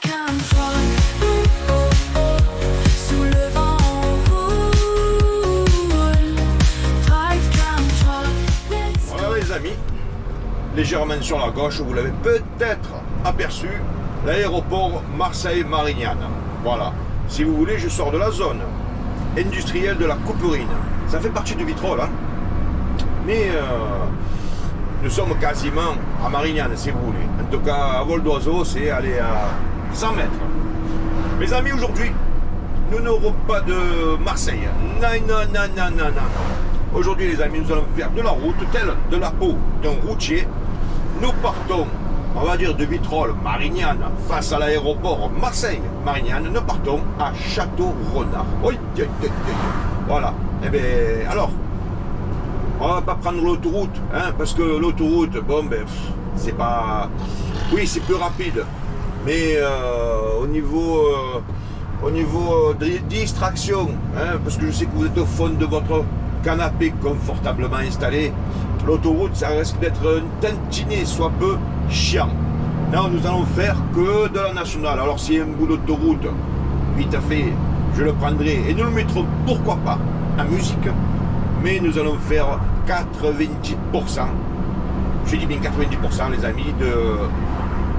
Drive control. Sous le vent on roule. Drive control. Voilà les amis, légèrement sur la gauche, vous l'avez peut-être aperçu, l'aéroport Marseille-Marignane. Voilà, si vous voulez, je sors de la zone industrielle de la Couperine. Ça fait partie du Vitrolles, hein. Mais nous sommes quasiment à Marignane, si vous voulez. En tout cas, à vol d'oiseau, c'est aller à 100 mètres. Mes amis, aujourd'hui, nous n'aurons pas de Marseille. Non, non, non, non, non, non. Aujourd'hui, les amis, nous allons faire de la route, telle de la peau d'un routier. Nous partons, on va dire, de Vitrolles, Marignane, face à l'aéroport Marseille-Marignane. Nous partons à Château-Renard. Oui, voilà. Eh bien, alors, on va pas prendre l'autoroute, hein, parce que l'autoroute, bon, ben, c'est pas... Oui, c'est plus rapide, mais au niveau de distraction, hein, parce que je sais que vous êtes au fond de votre canapé confortablement installé, l'autoroute, ça risque d'être un tantinet, soit peu chiant. Non, nous allons faire que de la nationale. Alors, s'il y a un bout d'autoroute, vite fait, je le prendrai et nous le mettrons, pourquoi pas, en musique, mais nous allons faire 90%, je dis bien 90% les amis,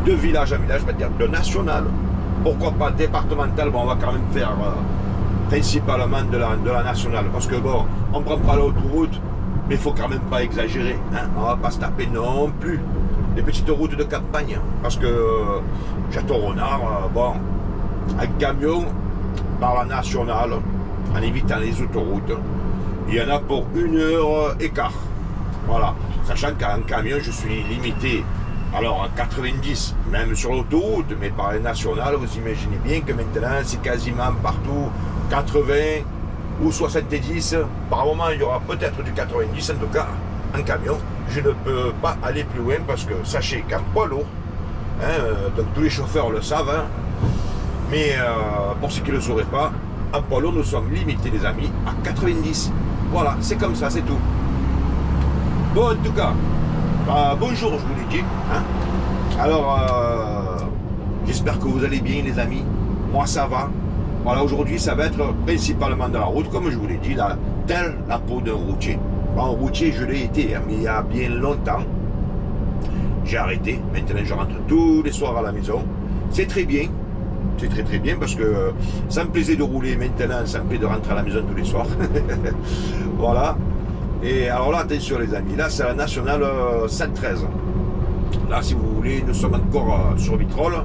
de village à village, c'est-à-dire de national, pourquoi pas départemental, bon on va quand même faire principalement de la nationale, parce que bon, on ne prend pas l'autoroute, mais il faut quand même pas exagérer, hein, on va pas se taper non plus les petites routes de campagne, parce que Château-Renard, bon, un camion par la nationale, en évitant les autoroutes, il y en a pour 1h15. Voilà. Sachant qu'en camion, je suis limité. Alors, en 90, même sur l'autoroute, mais par les nationales, vous imaginez bien que maintenant, c'est quasiment partout 80 ou 70. Par moment, il y aura peut-être du 90. En tout cas, en camion, je ne peux pas aller plus loin parce que sachez qu'en poids lourd, hein, donc tous les chauffeurs le savent, hein, mais pour ceux qui ne le sauraient pas, en poids lourd, nous sommes limités, les amis, à 90. Voilà, c'est comme ça, c'est tout. Bon, en tout cas, bonjour, je vous l'ai dit. Hein. Alors, j'espère que vous allez bien, les amis. Moi, ça va. Voilà, aujourd'hui, ça va être principalement de la route, comme je vous l'ai dit, telle la peau d'un routier. Bon, routier, je l'ai été, hein, mais il y a bien longtemps. J'ai arrêté. Maintenant, je rentre tous les soirs à la maison. C'est très bien. C'est très très bien parce que ça me plaisait de rouler, maintenant ça me plaît de rentrer à la maison tous les soirs. Voilà. Et alors là, attention les amis, là c'est la nationale 713. Là, si vous voulez, nous sommes encore sur Vitrolles.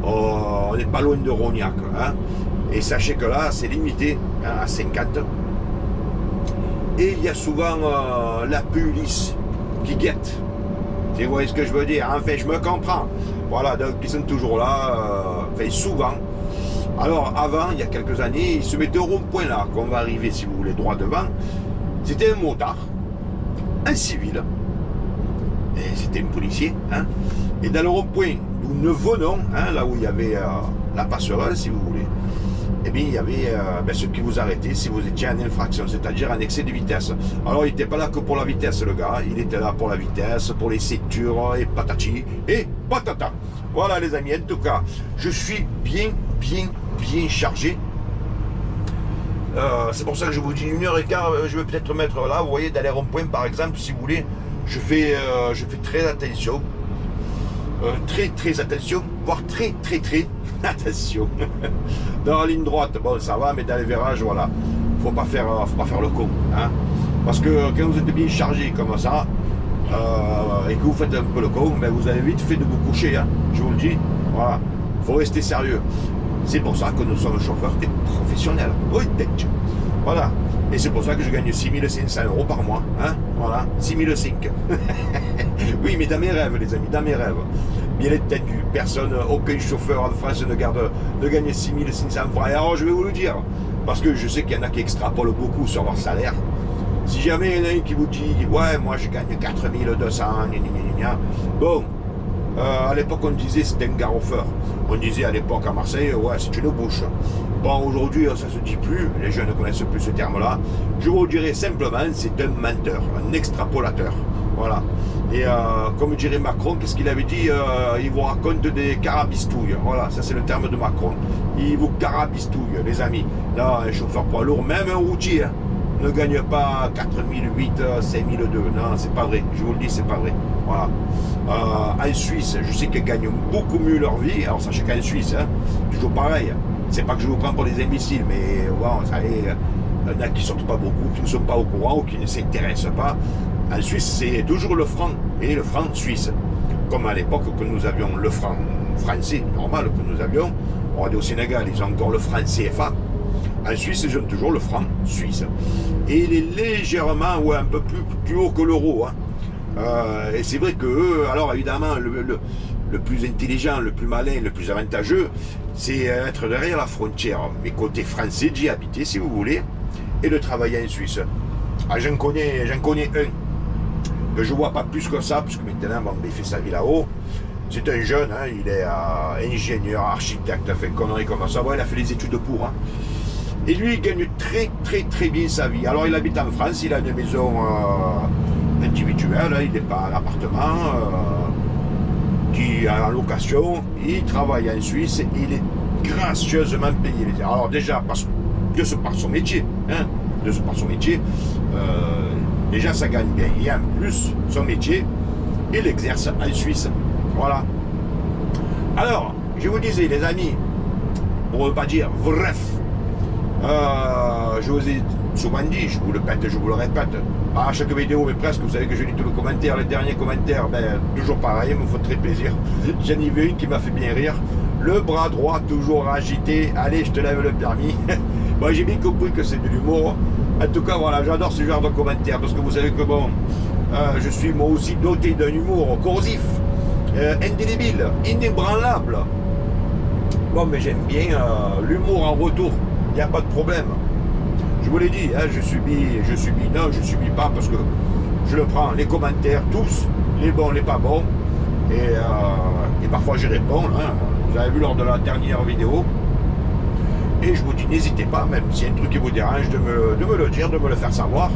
On n'est pas loin de Rognac. Hein. Et sachez que là, c'est limité, hein, à 50. Et il y a souvent la police qui guette. Vous voyez ce que je veux dire? Enfin, je me comprends. Voilà, donc ils sont toujours là, enfin souvent. Alors avant, il y a quelques années, ils se mettaient au rond-point là, qu'on va arriver si vous voulez droit devant. C'était un motard, un civil, et c'était un policier. Hein. Et dans le rond-point d'où nous venons, hein, là où il y avait la passerelle si vous voulez, eh bien il y avait ceux qui vous arrêtaient si vous étiez en infraction, c'est-à-dire en excès de vitesse. Alors il n'était pas là que pour la vitesse le gars, il était là pour la vitesse, pour les ceintures et patati et patata. Voilà les amis, en tout cas, je suis bien chargé. C'est pour ça que je vous dis 1h15, je vais peut-être mettre là, vous voyez, dans les ronds-points par exemple, si vous voulez, je fais très attention. Très attention, voire très attention. Dans la ligne droite, bon ça va, mais dans les virages, voilà, faut pas faire le con, hein. Parce que quand vous êtes bien chargé comme ça, et que vous faites un peu le con, ben vous avez vite fait de vous coucher, hein, je vous le dis, voilà, faut rester sérieux. C'est pour ça que nous sommes chauffeurs et professionnels, oui, voilà. Et c'est pour ça que je gagne 6500 € par mois, hein, voilà, 6005. Oui, mais dans mes rêves, les amis, dans mes rêves. Bien entendu, personne, aucun chauffeur en France ne gagne 6500 francs. Et alors, je vais vous le dire, parce que je sais qu'il y en a qui extrapolent beaucoup sur leur salaire. Si jamais il y en a un qui vous dit, ouais, moi je gagne 4200, bon, à l'époque on disait c'était un garoffeur. On disait à l'époque à Marseille, ouais, c'est une bouche. Bon, aujourd'hui ça se dit plus, les jeunes ne connaissent plus ce terme-là. Je vous dirais simplement, c'est un menteur, un extrapolateur. Voilà. Et comme dirait Macron, qu'est-ce qu'il avait dit? Il vous raconte des carabistouilles. Voilà, ça c'est le terme de Macron. Il vous carabistouille, les amis. Là, un chauffeur poids lourd, même un routier, hein, ne gagne pas 4008, 5002. Non, c'est pas vrai. Je vous le dis, c'est pas vrai. Voilà. En Suisse, je sais qu'ils gagnent beaucoup mieux leur vie. Alors sachez qu'en Suisse, hein, toujours pareil. C'est pas que je vous prends pour des imbéciles, mais ouais, vous savez, il y en a qui sortent pas beaucoup, qui ne sont pas au courant ou qui ne s'intéressent pas. En Suisse, c'est toujours le franc et le franc suisse. Comme à l'époque que nous avions le franc français, normal que nous avions. Regardez au Sénégal, ils ont encore le franc CFA. En Suisse, ils ont toujours le franc suisse. Et il est légèrement, ouais, un peu plus haut que l'euro. Hein. Et c'est vrai que eux, alors évidemment, le plus intelligent, le plus malin, le plus avantageux, c'est être derrière la frontière. Mais côté français, d'y habiter, si vous voulez, et de travailler en Suisse. Ah, j'en connais un. Que je vois pas plus que ça, puisque maintenant, bon, il fait sa vie là-haut. C'est un jeune, hein, il est ingénieur, architecte, fait une connerie comme ça. Bon, il a fait les études pour. Hein. Et lui, il gagne très bien sa vie. Alors, il habite en France, il a une maison individuelle, hein, il n'est pas en appartement, qui est en location. Il travaille en Suisse, il est gracieusement payé. Alors, déjà, par son métier, hein, déjà, ça gagne bien. Et en plus, son métier, il exerce en Suisse. Voilà. Alors, je vous disais, les amis, pour ne pas dire bref, je vous ai souvent dit, je vous le répète, à chaque vidéo, mais presque, vous savez que je lis tous les commentaires, les derniers commentaires, ben, toujours pareil, me font très plaisir. J'en ai vu une qui m'a fait bien rire. Le bras droit toujours agité, allez, je te lève le permis. Moi, j'ai bien compris que c'est de l'humour. En tout cas, voilà, j'adore ce genre de commentaires, parce que vous savez que bon, je suis moi aussi doté d'un humour corrosif, indélébile, inébranlable. Bon, mais j'aime bien l'humour en retour, il n'y a pas de problème. Je vous l'ai dit, hein, je subis pas, parce que je le prends, les commentaires, tous, les bons, les pas bons, et parfois j'y réponds, hein, vous avez vu lors de la dernière vidéo. Et je vous dis, n'hésitez pas, même s'il y a un truc qui vous dérange, de me le dire, de me le faire savoir.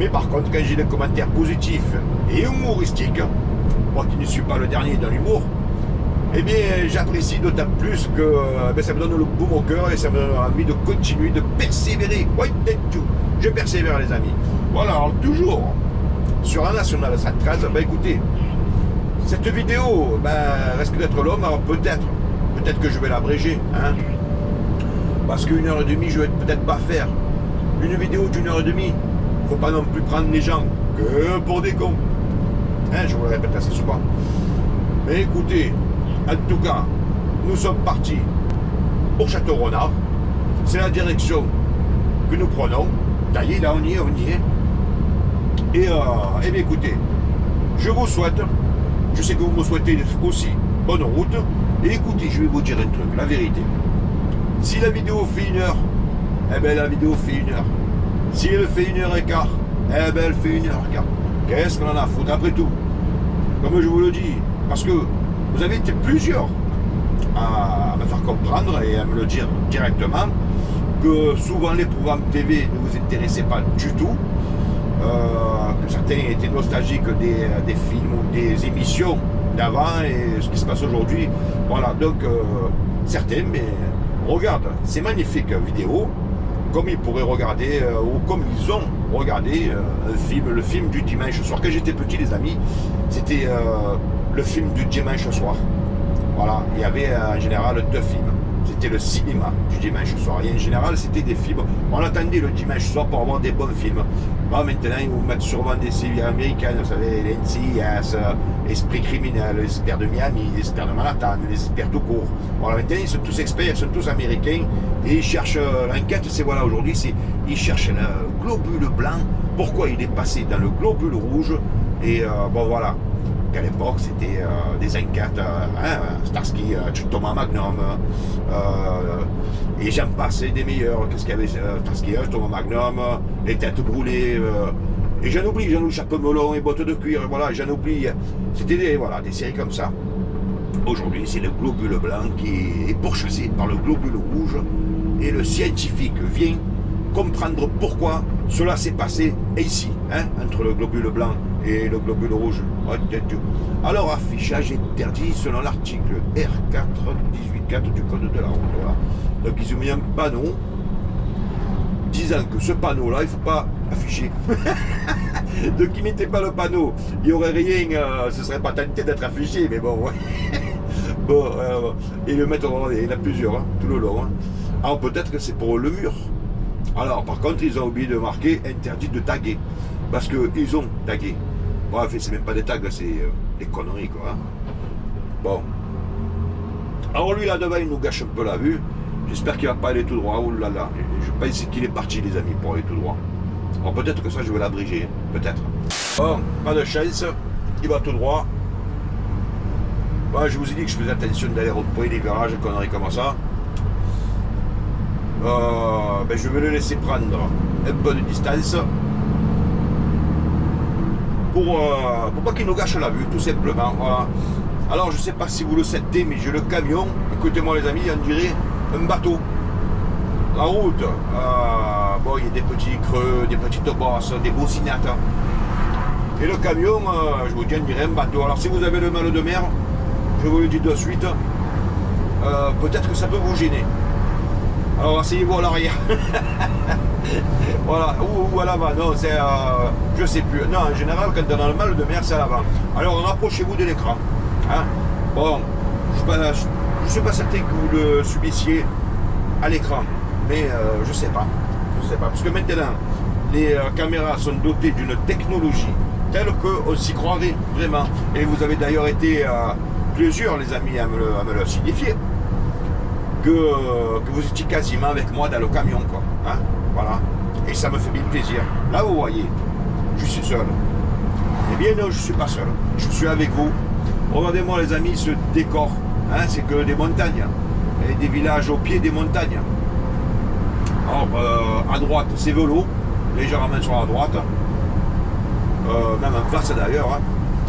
Mais par contre, quand j'ai des commentaires positifs et humoristiques, moi qui ne suis pas le dernier dans l'humour, eh bien, j'apprécie d'autant plus que ça me donne le baume au cœur et ça me donne envie de continuer, de persévérer. Oui, je persévère, les amis. Voilà, alors toujours, sur la nationale 113, ben écoutez, cette vidéo risque d'être longue, alors peut-être que je vais l'abréger, hein. Parce qu'une heure et demie, je vais peut-être pas faire une vidéo d'une heure et demie. Faut pas non plus prendre les gens que pour des cons. Hein, je vous le répète assez souvent. Mais écoutez, en tout cas, nous sommes partis pour Château-Renard. C'est la direction que nous prenons. Ça y est, là, on y est. Et bien écoutez, je vous souhaite, je sais que vous me souhaitez aussi bonne route. Et écoutez, je vais vous dire un truc, la vérité. Si la vidéo fait 1 heure, eh bien la vidéo fait 1 heure. Si elle fait 1h15, eh bien elle fait 1h15. Qu'est-ce qu'on en a à foutre après tout? Comme je vous le dis, parce que vous avez été plusieurs à me faire comprendre et à me le dire directement que souvent les programmes TV ne vous intéressaient pas du tout, que certains étaient nostalgiques des films ou des émissions d'avant et ce qui se passe aujourd'hui. Voilà, donc certains, mais regarde, c'est magnifique vidéo, comme ils pourraient regarder, ou comme ils ont regardé le film du dimanche soir. Quand j'étais petit, les amis, c'était le film du dimanche soir. Voilà, il y avait en général 2 films. C'était le cinéma du dimanche soir. Et en général, c'était des films. On attendait le dimanche soir pour avoir des bons films. Bon, maintenant, ils vous mettent sûrement des séries américaines. Vous savez, les NCIS, Esprit criminel, les experts de Miami, les experts de Manhattan, les experts tout court. Voilà, maintenant, ils sont tous experts, ils sont tous américains. Et ils cherchent l'enquête, c'est voilà, aujourd'hui, ils cherchent le globule blanc. Pourquoi il est passé dans le globule rouge? Et bon, voilà. À l'époque, c'était des enquêtes, Starsky, Thomas Magnum, et j'en passais des meilleurs. Qu'est-ce qu'il y avait? Starsky, Thomas Magnum, les têtes brûlées, et j'en oublie, chapeau melon et bottes de cuir, voilà, j'en oublie. C'était des séries comme ça. Aujourd'hui, c'est le globule blanc qui est pourchassé par le globule rouge, et le scientifique vient comprendre pourquoi cela s'est passé ici, hein, entre le globule blanc Et le globule rouge. Oh, alors, affichage interdit selon l'article R4-18-4 du code de la route. Voilà. Donc, ils ont mis un panneau disant que ce panneau-là, il ne faut pas afficher. Donc, ils ne mettaient pas le panneau. Il n'y aurait rien, ce ne serait pas tenté d'être affiché, mais bon, ouais. Bon, et le mettre, il y en a plusieurs, hein, tout le long. Hein. Alors, peut-être que c'est pour le mur. Alors, par contre, ils ont oublié de marquer interdit de taguer. Parce qu'ils ont tagué. Bref, c'est même pas des tags, c'est des conneries, quoi. Hein. Bon. Alors, lui, là devant, il nous gâche un peu la vue. J'espère qu'il va pas aller tout droit. Oh là là. Je pense qu'il est parti, les amis, pour aller tout droit. Alors, peut-être que ça, je vais l'abriger. Peut-être. Bon, pas de chance. Il va tout droit. Bon, je vous ai dit que je faisais attention d'aller repérer les virages, conneries comme ça. Ben, je vais le laisser prendre un peu de distance pour pas qu'il nous gâche la vue, tout simplement. Voilà. Alors, je ne sais pas si vous le sentez, mais j'ai le camion. Écoutez-moi, les amis, on dirait un bateau. La route, bon, il y a des petits creux, des petites bosses, des bocinettes. Et le camion, je vous dis, on dirait un bateau. Alors, si vous avez le mal de mer, je vous le dis de suite, peut-être que ça peut vous gêner. Alors asseyez-vous à l'arrière. Voilà, ou à l'avant, non, c'est je sais plus. Non, en général, quand on a le mal de mer, c'est à l'avant. Alors rapprochez-vous de l'écran. Hein. Bon, je ne suis pas certain que vous le subissiez à l'écran, mais je sais pas. Je sais pas. Parce que maintenant, les caméras sont dotées d'une technologie telle qu'on s'y croirait vraiment. Et vous avez d'ailleurs été plusieurs, les amis, à me le signifier. Que vous étiez quasiment avec moi dans le camion, quoi. Hein, voilà. Et ça me fait bien plaisir. Là, vous voyez, je suis seul. Eh bien, non, je ne suis pas seul. Je suis avec vous. Regardez-moi, les amis, ce décor. Hein, c'est que des montagnes. Et des villages au pied des montagnes. Alors, à droite, c'est vélo. Légèrement sur la droite. Même en face, d'ailleurs. Hein.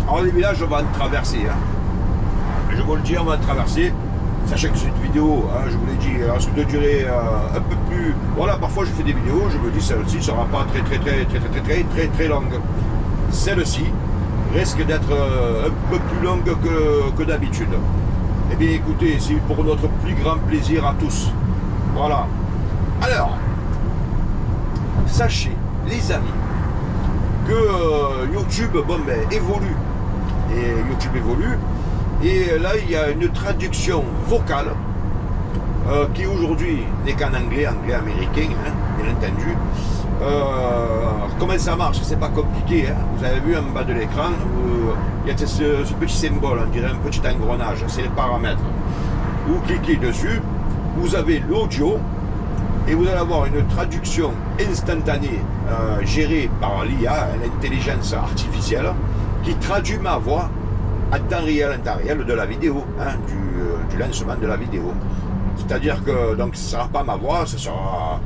Alors, les villages, on va en traverser. Hein. Je vous le dis, on va en traverser. Sachez que cette vidéo, hein, je vous l'ai dit, risque de durer un peu plus... Voilà, parfois je fais des vidéos, je me dis celle-ci ne sera pas très longue. Celle-ci risque d'être un peu plus longue que d'habitude. Eh bien écoutez, c'est pour notre plus grand plaisir à tous. Voilà. Alors, sachez, les amis, que YouTube, bon, ben, évolue. Et YouTube évolue. Et là, il y a une traduction vocale qui aujourd'hui n'est qu'en anglais américain, hein, bien entendu. Comment ça marche? C'est pas compliqué. Hein. Vous avez vu en bas de l'écran, il y a ce petit symbole, on dirait un petit engrenage, c'est les paramètres. Vous cliquez dessus, vous avez l'audio et vous allez avoir une traduction instantanée gérée par l'IA, l'intelligence artificielle, qui traduit ma voix en temps réel de la vidéo, hein, du lancement de la vidéo. C'est-à-dire que donc ce ne sera pas ma voix, ce sera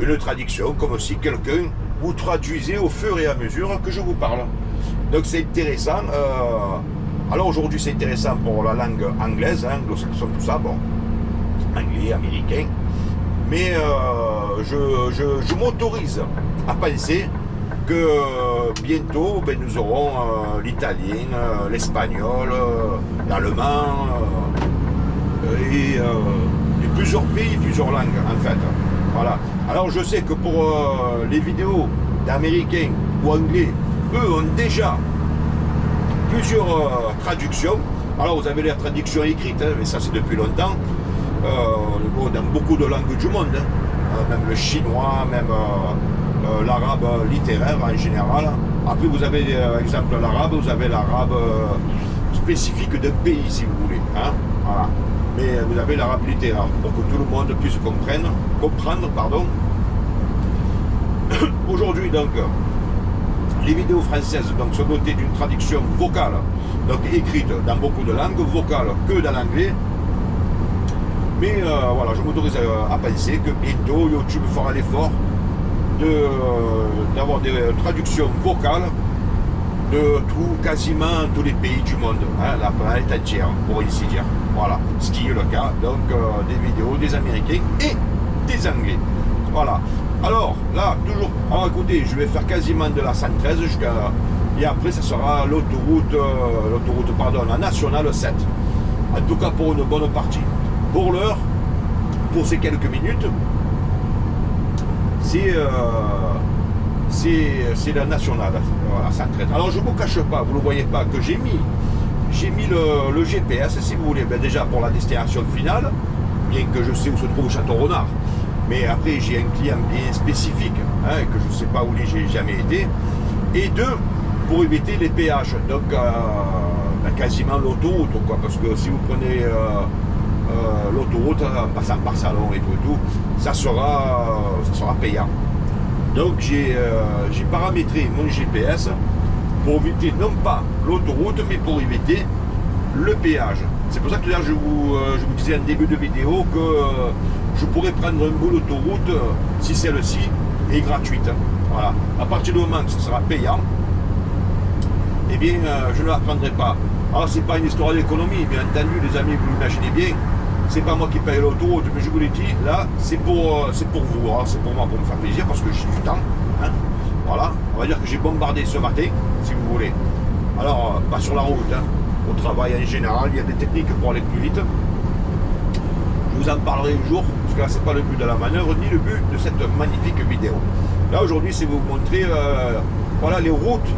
une traduction, comme si quelqu'un vous traduisait au fur et à mesure que je vous parle. Donc c'est intéressant. Alors aujourd'hui c'est intéressant pour la langue anglaise, hein, anglo-saxon, tout ça, bon, anglais, américain. Mais je m'autorise à penser que bientôt ben, nous aurons l'italien, l'espagnol, l'allemand et plusieurs pays, plusieurs langues en fait. Voilà. Alors je sais que pour les vidéos d'américains ou anglais, eux ont déjà plusieurs traductions. Alors vous avez les traductions écrites, hein, mais ça c'est depuis longtemps, dans beaucoup de langues du monde, hein, même le chinois, même l'arabe littéraire en général. Après vous avez exemple l'arabe, vous avez l'arabe spécifique d'un pays si vous voulez. Hein, voilà. Mais vous avez l'arabe littéraire pour que tout le monde puisse comprendre. Pardon. Aujourd'hui donc, les vidéos françaises donc, sont dotées d'une traduction vocale, donc écrite dans beaucoup de langues, vocale que dans l'anglais. Mais voilà, je m'autorise à penser que bientôt YouTube fera l'effort d'avoir des traductions vocales de quasiment tous les pays du monde, hein, la planète entière, pour ainsi dire. Voilà, ce qui est le cas, donc des vidéos des Américains et des Anglais. Voilà. Alors, là, toujours, alors écoutez, je vais faire quasiment de la 113 Et après, ça sera la nationale 7. En tout cas, pour une bonne partie. Pour l'heure, pour ces quelques minutes, c'est la nationale, voilà, 113. Alors, je ne vous cache pas, vous ne le voyez pas, que j'ai mis le GPS, si vous voulez, ben déjà pour la destination finale, bien que je sais où se trouve Château-Renard. Mais après, j'ai un client bien spécifique, hein, que je ne sais où j'ai jamais été. Et deux, pour éviter les péages. Donc, quasiment l'autoroute, quoi. Parce que si vous prenez l'autoroute, en passant par Salon et tout, ça sera payant. Donc, j'ai paramétré mon GPS pour éviter non pas l'autoroute, mais pour éviter le péage. C'est pour ça que je vous disais en début de vidéo que je pourrais prendre un bout d'autoroute si celle-ci est gratuite. Voilà. À partir du moment que ce sera payant, eh bien, je ne la prendrai pas. Alors, c'est pas une histoire d'économie, bien entendu, les amis, vous l'imaginez bien. C'est pas moi qui paye l'autoroute, mais je vous l'ai dit, là, c'est pour vous. Alors, c'est pour moi, pour me faire plaisir, parce que j'ai du temps. Hein. Voilà. On va dire que j'ai bombardé ce matin, si vous voulez. Alors, pas sur la route, hein. Au travail en général, il y a des techniques pour aller plus vite. Je vous en parlerai un jour, parce que là, c'est pas le but de la manœuvre, ni le but de cette magnifique vidéo. Là, aujourd'hui, c'est vous montrer voilà, les routes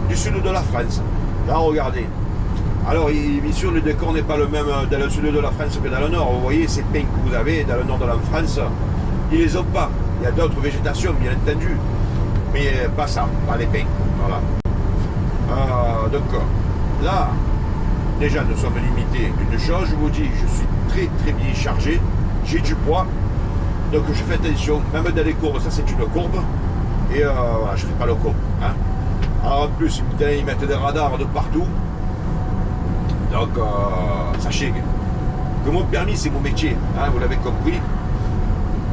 du sud de la France. Là, regardez. Alors, bien sûr, le décor n'est pas le même dans le sud de la France que dans le nord. Vous voyez, ces pins que vous avez dans le nord de la France, ils les ont pas. Il y a d'autres végétations, bien entendu. Mais pas ça, pas les pins. Voilà. Donc, là, déjà, nous sommes limités d'une chose. Je vous dis, je suis très, très bien chargé. J'ai du poids. Donc, je fais attention. Même dans les courbes, ça, c'est une courbe. Et voilà, je ne fais pas le con. Hein. Alors, en plus, ils mettent des radars de partout. Donc, sachez que mon permis, c'est mon métier, hein, vous l'avez compris.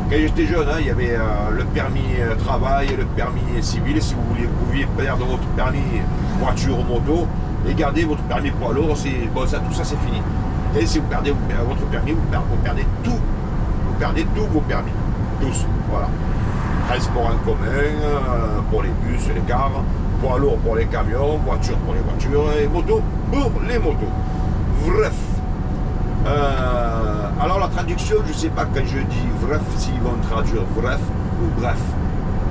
Quand j'étais jeune, hein, il y avait le permis travail et le permis civil. Si vous pouviez perdre votre permis voiture ou moto et garder votre permis poids lourd, bon, ça, tout ça, c'est fini. Et si vous perdez votre permis, vous perdez tout. Vous perdez tous vos permis. Tous, voilà. Transport en commun, pour les bus, les cars, poids lourd pour les camions, voiture pour les voitures et moto pour les motos. Bref. Alors la traduction, je ne sais pas quand je dis bref, s'ils vont traduire bref ou bref.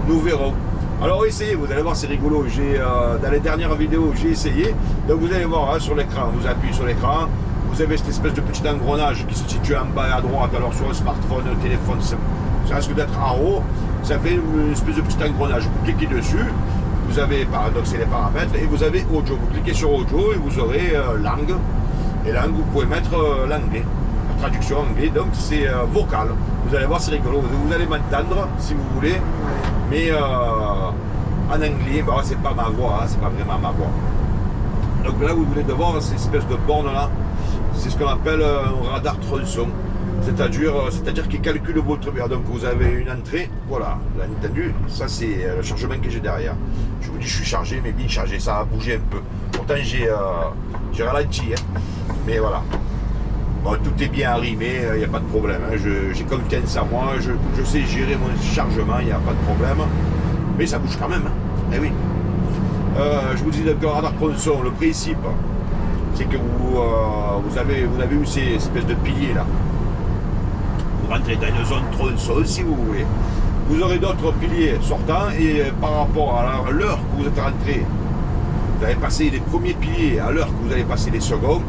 Nous verrons. Alors essayez, vous allez voir, c'est rigolo. Dans les dernières vidéos, j'ai essayé. Donc vous allez voir hein, sur l'écran, vous appuyez sur l'écran, vous avez cette espèce de petit engrenage qui se situe en bas à droite. Alors sur un smartphone, un téléphone, ça risque d'être en haut. Ça fait une espèce de petit engrenage. Vous cliquez dessus. Vous avez, donc c'est les paramètres, et vous avez audio. Vous cliquez sur audio et vous aurez langue. Et langue, vous pouvez mettre l'anglais, la traduction anglais, donc c'est vocal. Vous allez voir, c'est rigolo. Vous allez m'entendre si vous voulez, mais en anglais, bah, c'est pas ma voix, hein, c'est pas vraiment ma voix. Donc là, vous venez de voir cette espèce de borne là, c'est ce qu'on appelle un radar tronçon. C'est-à-dire qu'il calcule votre bien. Donc vous avez une entrée, voilà, là entendu, ça c'est le chargement que j'ai derrière. Je vous dis, je suis chargé, mais bien chargé, ça a bougé un peu. Pourtant j'ai ralenti, hein. Mais voilà. Bon, tout est bien arrimé, il n'y a pas de problème. Hein. J'ai confiance en moi, je sais gérer mon chargement, il n'y a pas de problème. Mais ça bouge quand même, hein. Eh oui. Je vous dis donc le radar tronçon, le principe, c'est que vous avez eu ces espèces de piliers là. Vous rentrez dans une zone tronçon si vous voulez. Vous aurez d'autres piliers sortants et par rapport à l'heure que vous êtes rentré, vous avez passé les premiers piliers à l'heure que vous allez passer les secondes,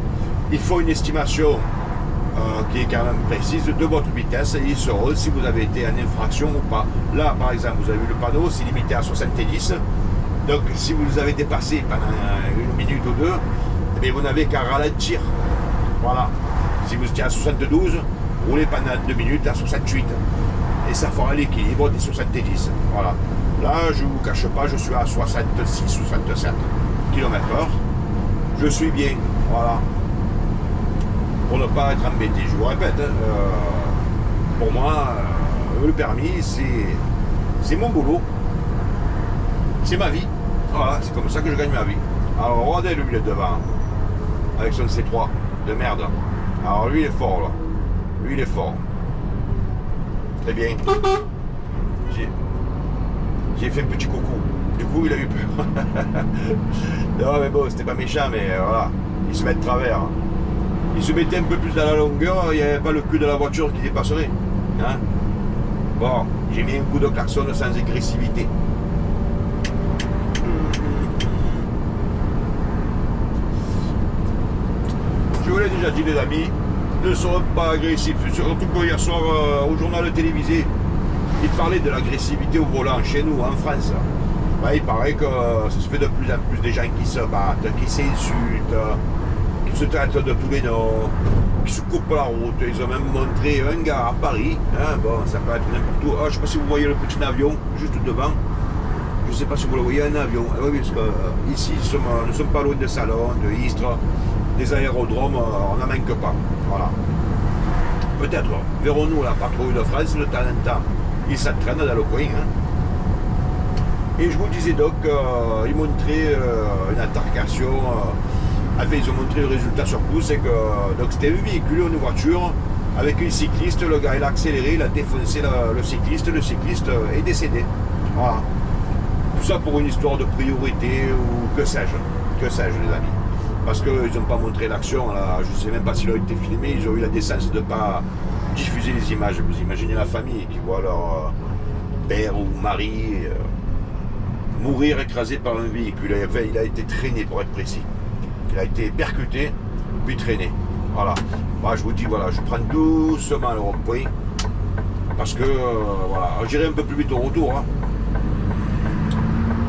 il faut une estimation qui est quand même précise de votre vitesse et ils sauront si vous avez été en infraction ou pas. Là par exemple, vous avez vu le panneau, c'est limité à 70. Donc si vous les avez dépassés pendant une minute ou deux, eh bien, vous n'avez qu'à ralentir. Voilà. Si vous étiez à 72, roulez pendant 2 minutes à 68. Et ça fera l'équilibre des 70. Voilà. Là, je ne vous cache pas, je suis à 66-67 km/h. Je suis bien. Voilà. Pour ne pas être embêté. Je vous répète, hein, pour moi, le permis, c'est mon boulot. C'est ma vie. Voilà, c'est comme ça que je gagne ma vie. Alors, regardez lui, il est devant. Avec son C3 de merde. Alors, lui, il est fort, là. Lui, il est fort. Très bien. J'ai fait un petit coucou. Du coup, il a eu peur. Non, mais bon, c'était pas méchant, mais voilà, il se met de travers. Il se mettait un peu plus dans la longueur, il n'y avait pas le cul de la voiture qui dépasserait. Hein. Bon, j'ai mis un coup de klaxon sans agressivité. Je vous l'ai déjà dit, les amis, ne soyez pas agressifs. Surtout que hier soir, au journal télévisé, il parlait de l'agressivité au volant chez nous, en France. Ouais, il paraît que ça se fait de plus en plus des gens qui se battent, qui s'insultent, qui se traitent de tous les noms, qui se coupent la route. Ils ont même montré un gars à Paris. Hein, bon, ça peut être n'importe où. Oh, je ne sais pas si vous voyez le petit avion juste devant. Je ne sais pas si vous le voyez, un avion. Oui, parce que ici, nous sommes pas loin de Salon, de Istres, des aérodromes, on n'en manque pas. Voilà. Peut-être verrons-nous la patrouille de France de temps en temps. Ils s'entraînent dans le coin. Hein. Et je vous disais donc, ils montraient une altercation. Enfin, ils ont montré le résultat surtout, c'est que donc c'était un véhicule, une voiture, avec un cycliste. Le gars, il a accéléré, il a défoncé le cycliste est décédé. Voilà. Tout ça pour une histoire de priorité ou que sais-je, les amis. Parce qu'ils n'ont pas montré l'action, je ne sais même pas s'il a été filmé, ils ont eu la décence de ne pas diffuser les images. Vous imaginez la famille qui voit leur père ou mari mourir écrasé par un véhicule. Enfin, il a été traîné, pour être précis. Il a été percuté, puis traîné. Voilà. Bah, je vous dis, voilà, je prends doucement le rond-point. Parce que, voilà, j'irai un peu plus vite au retour. Hein.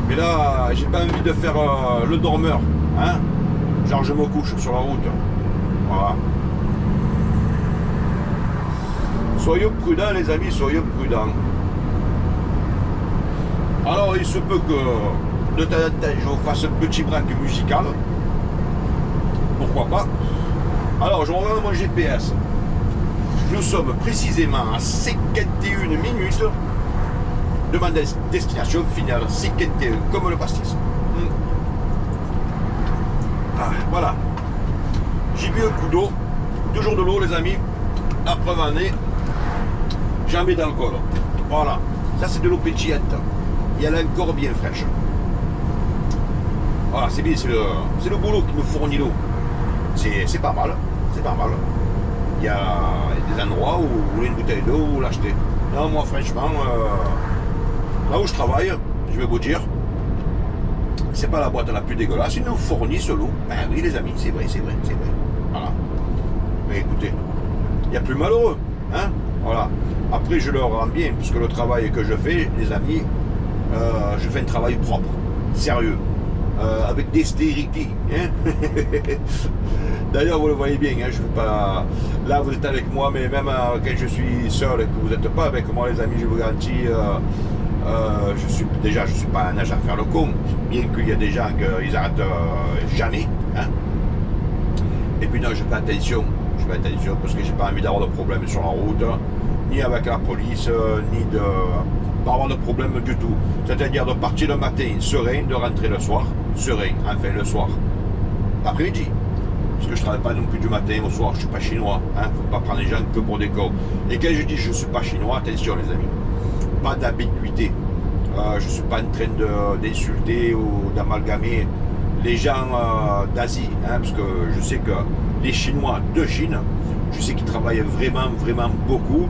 Mais là, j'ai pas envie de faire le dormeur. Hein. Genre, je me couche sur la route. Voilà. Soyons prudents, les amis, soyons prudents. Alors, il se peut que de temps en temps, je vous fasse un petit break musical. Pourquoi pas. Alors, je regarde mon GPS. Nous sommes précisément à 51 minutes de ma destination finale. 51, comme le pastis. Ah, voilà. J'ai bu un coup d'eau. Toujours de l'eau, les amis. La preuve en est, jamais d'alcool. Voilà. Ça, c'est de l'eau pétillante. Et elle est encore bien fraîche. Voilà, c'est bien, c'est le boulot qui nous fournit l'eau. C'est pas mal, c'est pas mal. Il y a des endroits où vous voulez une bouteille d'eau, vous l'achetez. Non, moi franchement, là où je travaille, je vais vous dire, c'est pas la boîte la plus dégueulasse, ils nous fournissent l'eau. Ben oui les amis, c'est vrai. Voilà. Mais écoutez, il y a plus malheureux, hein. Voilà. Après je leur rends bien, puisque le travail que je fais, les amis, je fais un travail propre, sérieux. Avec dextérité. Hein. D'ailleurs, vous le voyez bien, hein, je veux pas. Là, vous êtes avec moi, mais même quand je suis seul et que vous n'êtes pas avec moi, les amis, je vous garantis, je suis pas un âge à faire le con, bien qu'il y a des gens qu'ils arrêtent jamais. Hein. Et puis non, je fais attention parce que j'ai pas envie d'avoir de problème sur la route, ni avec la police, ni de pas avoir de problème du tout. C'est-à-dire de partir le matin serein, de rentrer le soir serein, enfin le soir, l'après-midi. Parce que je ne travaille pas non plus du matin au soir, je ne suis pas chinois, hein, faut pas prendre les gens que pour des cons. Et quand je dis je ne suis pas chinois, attention les amis, pas d'ambiguïté. Je ne suis pas en train d'insulter ou d'amalgamer les gens d'Asie, hein, parce que je sais que les Chinois de Chine, je sais qu'ils travaillent vraiment beaucoup,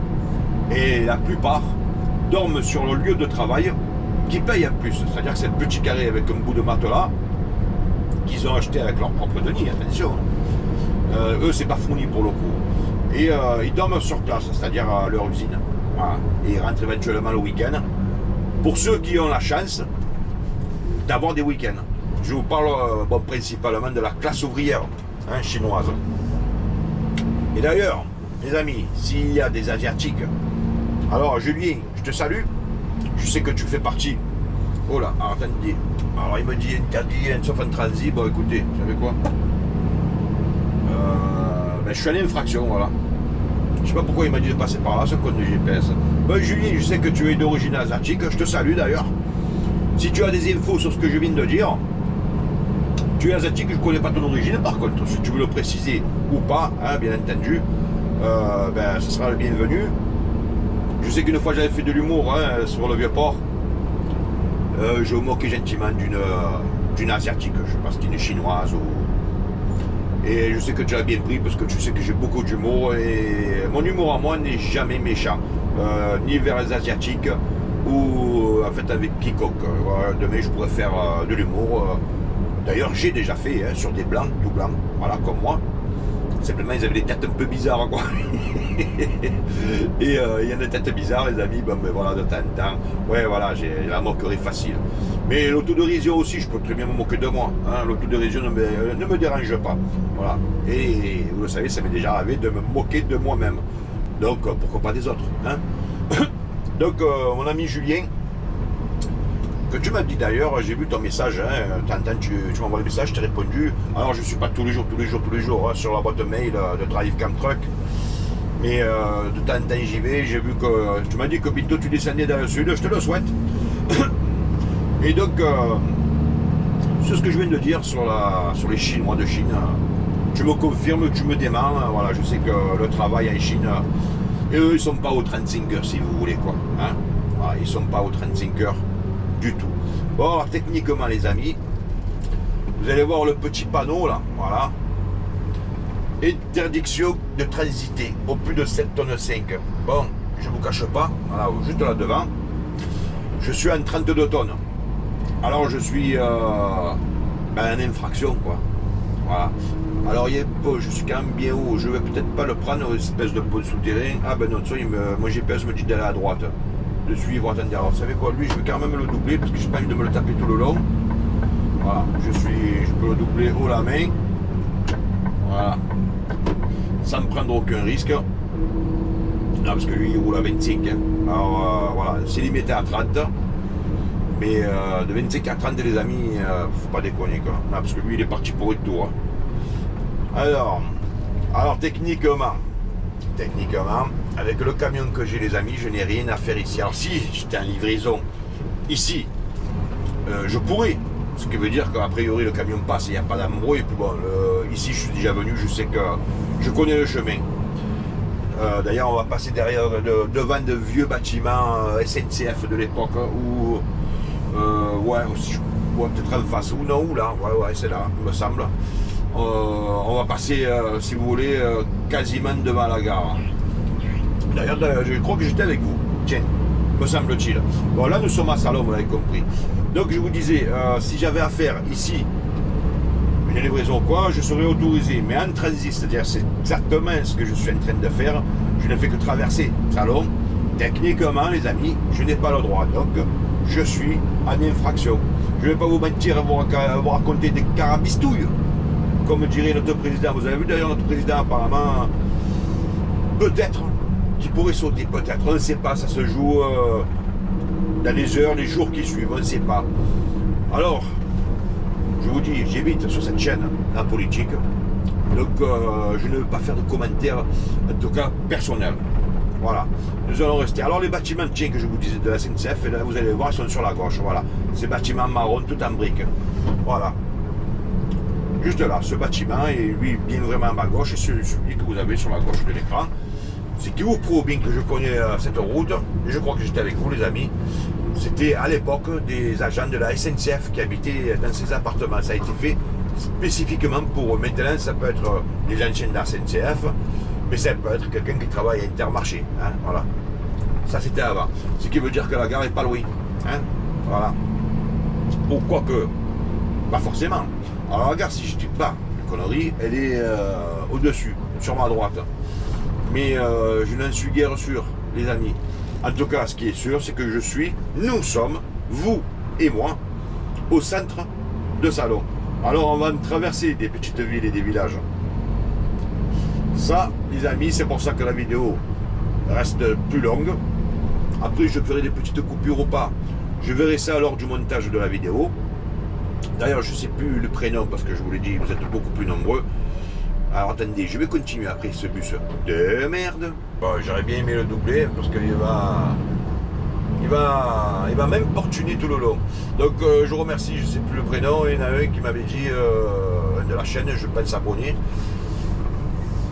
et la plupart dorment sur le lieu de travail qui paye en plus. C'est-à-dire que c'est le petit carré avec un bout de matelas qu'ils ont acheté avec leur propre denier, attention. Eux, c'est pas fourni pour le coup. Et ils dorment sur place, c'est-à-dire à leur usine. Voilà. Et ils rentrent éventuellement le week-end. Pour ceux qui ont la chance d'avoir des week-ends. Je vous parle principalement de la classe ouvrière chinoise. Et d'ailleurs, les amis, s'il y a des Asiatiques, alors Julien, je te salue, je sais que tu fais partie. Oh là, alors attendez. Alors il me dit interdit, sauf en transit, bon écoutez, vous savez quoi, je suis en infraction, voilà. Je sais pas pourquoi il m'a dit de passer par là, ce code de GPS. Ben Julien, je sais que tu es d'origine asiatique, je te salue d'ailleurs. Si tu as des infos sur ce que je viens de dire, tu es asiatique, je ne connais pas ton origine, par contre, si tu veux le préciser ou pas, hein, bien entendu, ce sera le bienvenu. Je sais qu'une fois j'avais fait de l'humour sur le Vieux-Port. Je me moquais gentiment d'une asiatique, je sais pas si c'est une chinoise ou... Et je sais que tu as bien pris parce que tu sais que j'ai beaucoup d'humour et mon humour à moi n'est jamais méchant, ni vers les asiatiques ou en fait avec quiconque. Demain je pourrais faire de l'humour. D'ailleurs j'ai déjà fait sur des blancs, tout blancs, voilà comme moi. Simplement ils avaient des têtes un peu bizarres quoi. Et il y a des têtes bizarres les amis, bon ben voilà de temps en temps. Ouais voilà, j'ai la moquerie facile. Mais l'autodérision aussi, je peux très bien me moquer de moi. Hein. L'autodérision ne me dérange pas. Voilà. Et vous le savez, ça m'est déjà arrivé de me moquer de moi-même. Donc pourquoi pas des autres. Hein. Donc mon ami Julien, que tu m'as dit d'ailleurs, j'ai vu ton message, hein, tu m'envoies le message, je t'ai répondu. Alors je ne suis pas tous les jours hein, sur la boîte mail de Drive Cam Truck. Mais de temps en temps j'y vais, j'ai vu que tu m'as dit que bientôt tu descendais dans le sud, je te le souhaite. Et donc, c'est ce que je viens de dire sur les Chinois de Chine. Tu me confirmes, tu me démens. Voilà, je sais que le travail en Chine, et eux, ils ne sont pas aux 35 heures, si vous voulez, quoi. Hein, voilà, ils ne sont pas aux 35 heures du tout. Bon, alors, techniquement, les amis, vous allez voir le petit panneau, là, voilà. Interdiction de transiter au plus de 7 tonnes 5. Bon, je ne vous cache pas, voilà, juste là devant, je suis en 32 tonnes. Alors je suis en infraction quoi. Voilà. Alors je suis quand même bien haut. Je vais peut-être pas le prendre une espèce de pont souterrain. Ah ben non, ça, mon GPS me dit d'aller à droite. De suivre, attendez. Alors vous savez quoi, lui je vais quand même le doubler parce que j'ai pas envie de me le taper tout le long. Voilà, je peux le doubler haut la main. Voilà. Sans prendre aucun risque. Non, parce que lui il roule à 25. Hein. Alors voilà, c'est limité à 30. Mais de 25 à 30 les amis, faut pas déconner quoi. Non, parce que lui il est parti pour une tour. Alors techniquement, avec le camion que j'ai les amis, je n'ai rien à faire ici. Alors si j'étais en livraison ici, je pourrais. Ce qui veut dire qu'a priori le camion passe, il n'y a pas d'embrouille. Et puis bon, ici je suis déjà venu, je sais que je connais le chemin. D'ailleurs on va passer derrière devant de vieux bâtiments SNCF de l'époque où ouais, peut-être en face ou non, ou là, ouais, c'est là, il me semble. On va passer, si vous voulez, quasiment devant la gare. D'ailleurs, je crois que j'étais avec vous, tiens, me semble-t-il. Bon, là, nous sommes à Salon, vous l'avez compris. Donc, je vous disais, si j'avais à faire ici une livraison quoi, je serais autorisé. Mais en transit, c'est-à-dire, c'est exactement ce que je suis en train de faire. Je ne fais que traverser Salon. Techniquement, les amis, je n'ai pas le droit. Donc, je suis en infraction. Je ne vais pas vous mentir, vous raconter des carabistouilles, comme dirait notre président. Vous avez vu d'ailleurs notre président apparemment, peut-être, qui pourrait sauter, peut-être. On ne sait pas, ça se joue dans les heures, les jours qui suivent, on ne sait pas. Alors, je vous dis, j'évite sur cette chaîne la politique. Donc, je ne veux pas faire de commentaires, en tout cas personnels. Voilà, nous allons rester. Alors les bâtiments, tiens, que je vous disais de la SNCF, là, vous allez voir, ils sont sur la gauche, voilà. Ces bâtiments marrons, tout en briques. Voilà. Juste là, ce bâtiment, et lui, bien vraiment à ma gauche, et celui que vous avez sur la gauche de l'écran. C'est qui vous prouve bien que je connais cette route, et je crois que j'étais avec vous, les amis. C'était à l'époque des agents de la SNCF qui habitaient dans ces appartements. Ça a été fait spécifiquement pour eux. Maintenant, ça peut être les anciens de la SNCF. Mais ça peut être quelqu'un qui travaille à Intermarché, hein, voilà. Ça c'était avant. Ce qui veut dire que la gare est pas loin, hein, voilà. Ou quoique, pas forcément. Alors la gare, si je dis pas de conneries, elle est au-dessus, sur ma droite. Mais je n'en suis guère sûr, les amis. En tout cas, ce qui est sûr, c'est que nous sommes, vous et moi, au centre de Salon. Alors on va traverser des petites villes et des villages. Ça, les amis, c'est pour ça que la vidéo reste plus longue. Après, je ferai des petites coupures ou pas. Je verrai ça lors du montage de la vidéo. D'ailleurs, je ne sais plus le prénom parce que je vous l'ai dit, vous êtes beaucoup plus nombreux. Alors attendez, je vais continuer après ce bus de merde. Bon, j'aurais bien aimé le doubler parce qu'il va m'importuner tout le long. Donc je remercie, je ne sais plus le prénom. Il y en a un qui m'avait dit de la chaîne, je pense s'abonner,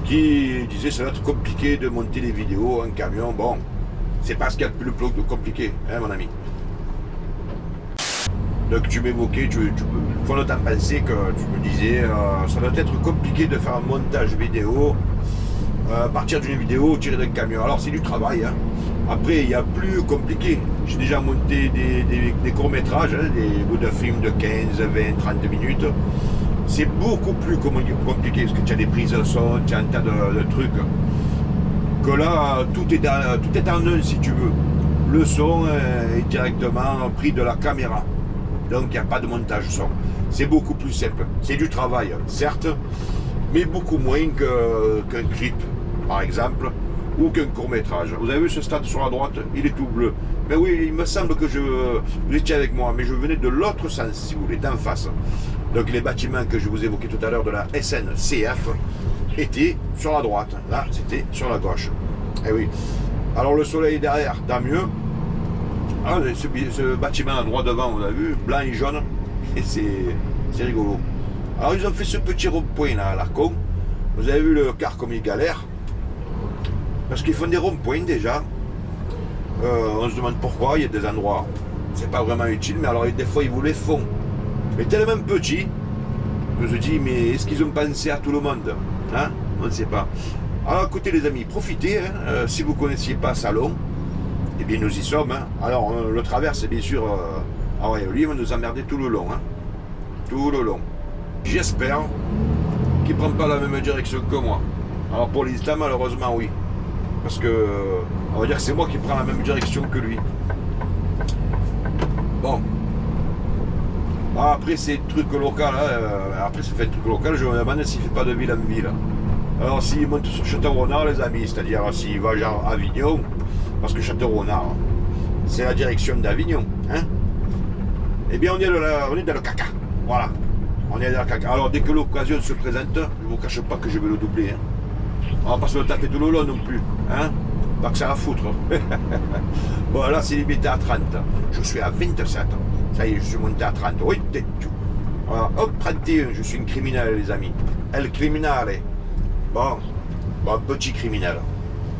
qui disait ça va être compliqué de monter les vidéos en camion. Bon, c'est pas ce qu'il y a de plus compliqué, hein mon ami. Donc tu m'évoquais, faut notamment penser que tu me disais, ça doit être compliqué de faire un montage vidéo, à partir d'une vidéo tirée d'un camion. Alors c'est du travail, hein. Après il y a plus compliqué. J'ai déjà monté des courts-métrages, hein, des bouts de films de 15, 20, 30 minutes. C'est beaucoup plus compliqué, parce que tu as des prises de son, tu as un tas de trucs. Que là, tout est en un si tu veux. Le son est directement pris de la caméra. Donc il n'y a pas de montage son. C'est beaucoup plus simple. C'est du travail, certes, mais beaucoup moins qu'un clip, par exemple, ou qu'un court-métrage. Vous avez vu ce stade sur la droite? Il est tout bleu. Mais oui, il me semble que vous étiez avec moi, mais je venais de l'autre sens, si vous voulez, d'en face. Donc les bâtiments que je vous évoquais tout à l'heure de la SNCF étaient sur la droite. Là, c'était sur la gauche. Et oui. Alors le soleil est derrière, tant mieux. Ah, ce bâtiment à droite devant, vous avez vu, blanc et jaune, et c'est rigolo. Alors ils ont fait ce petit rond-point là, à la con. Vous avez vu le car comme il galère, parce qu'ils font des ronds-points déjà. On se demande pourquoi, il y a des endroits, c'est pas vraiment utile, mais alors des fois ils vous les font. Mais tellement petit, je me dis, mais est-ce qu'ils ont pensé à tout le monde, hein? On ne sait pas. Alors écoutez les amis, profitez, hein, si vous ne connaissiez pas Salon, eh bien nous y sommes, hein. Alors le travers c'est bien sûr, ah ouais, lui il va nous emmerder tout le long, hein. Tout le long. J'espère qu'il ne prend pas la même direction que moi. Alors pour l'instant malheureusement oui, parce que on va dire que c'est moi qui prends la même direction que lui. Bon. Après ces trucs locaux, après c'est fait truc local, je me demande s'il ne fait pas de ville en ville. Alors s'il monte sur Château-Renard les amis, c'est-à-dire s'il va genre à Avignon, parce que Château-Renard, c'est la direction d'Avignon, hein. Eh bien on est dans le caca, voilà. On est dans le caca. Alors dès que l'occasion se présente, je ne vous cache pas que je vais le doubler, hein. On va pas se le taper tout le long non plus, hein. Pas que ça va foutre. Bon là c'est limité à 30. Je suis à 27. Ça y est, je suis monté à 30. Oui, voilà. Hop, 31, je suis une criminelle les amis. El criminale. Bon, petit criminel.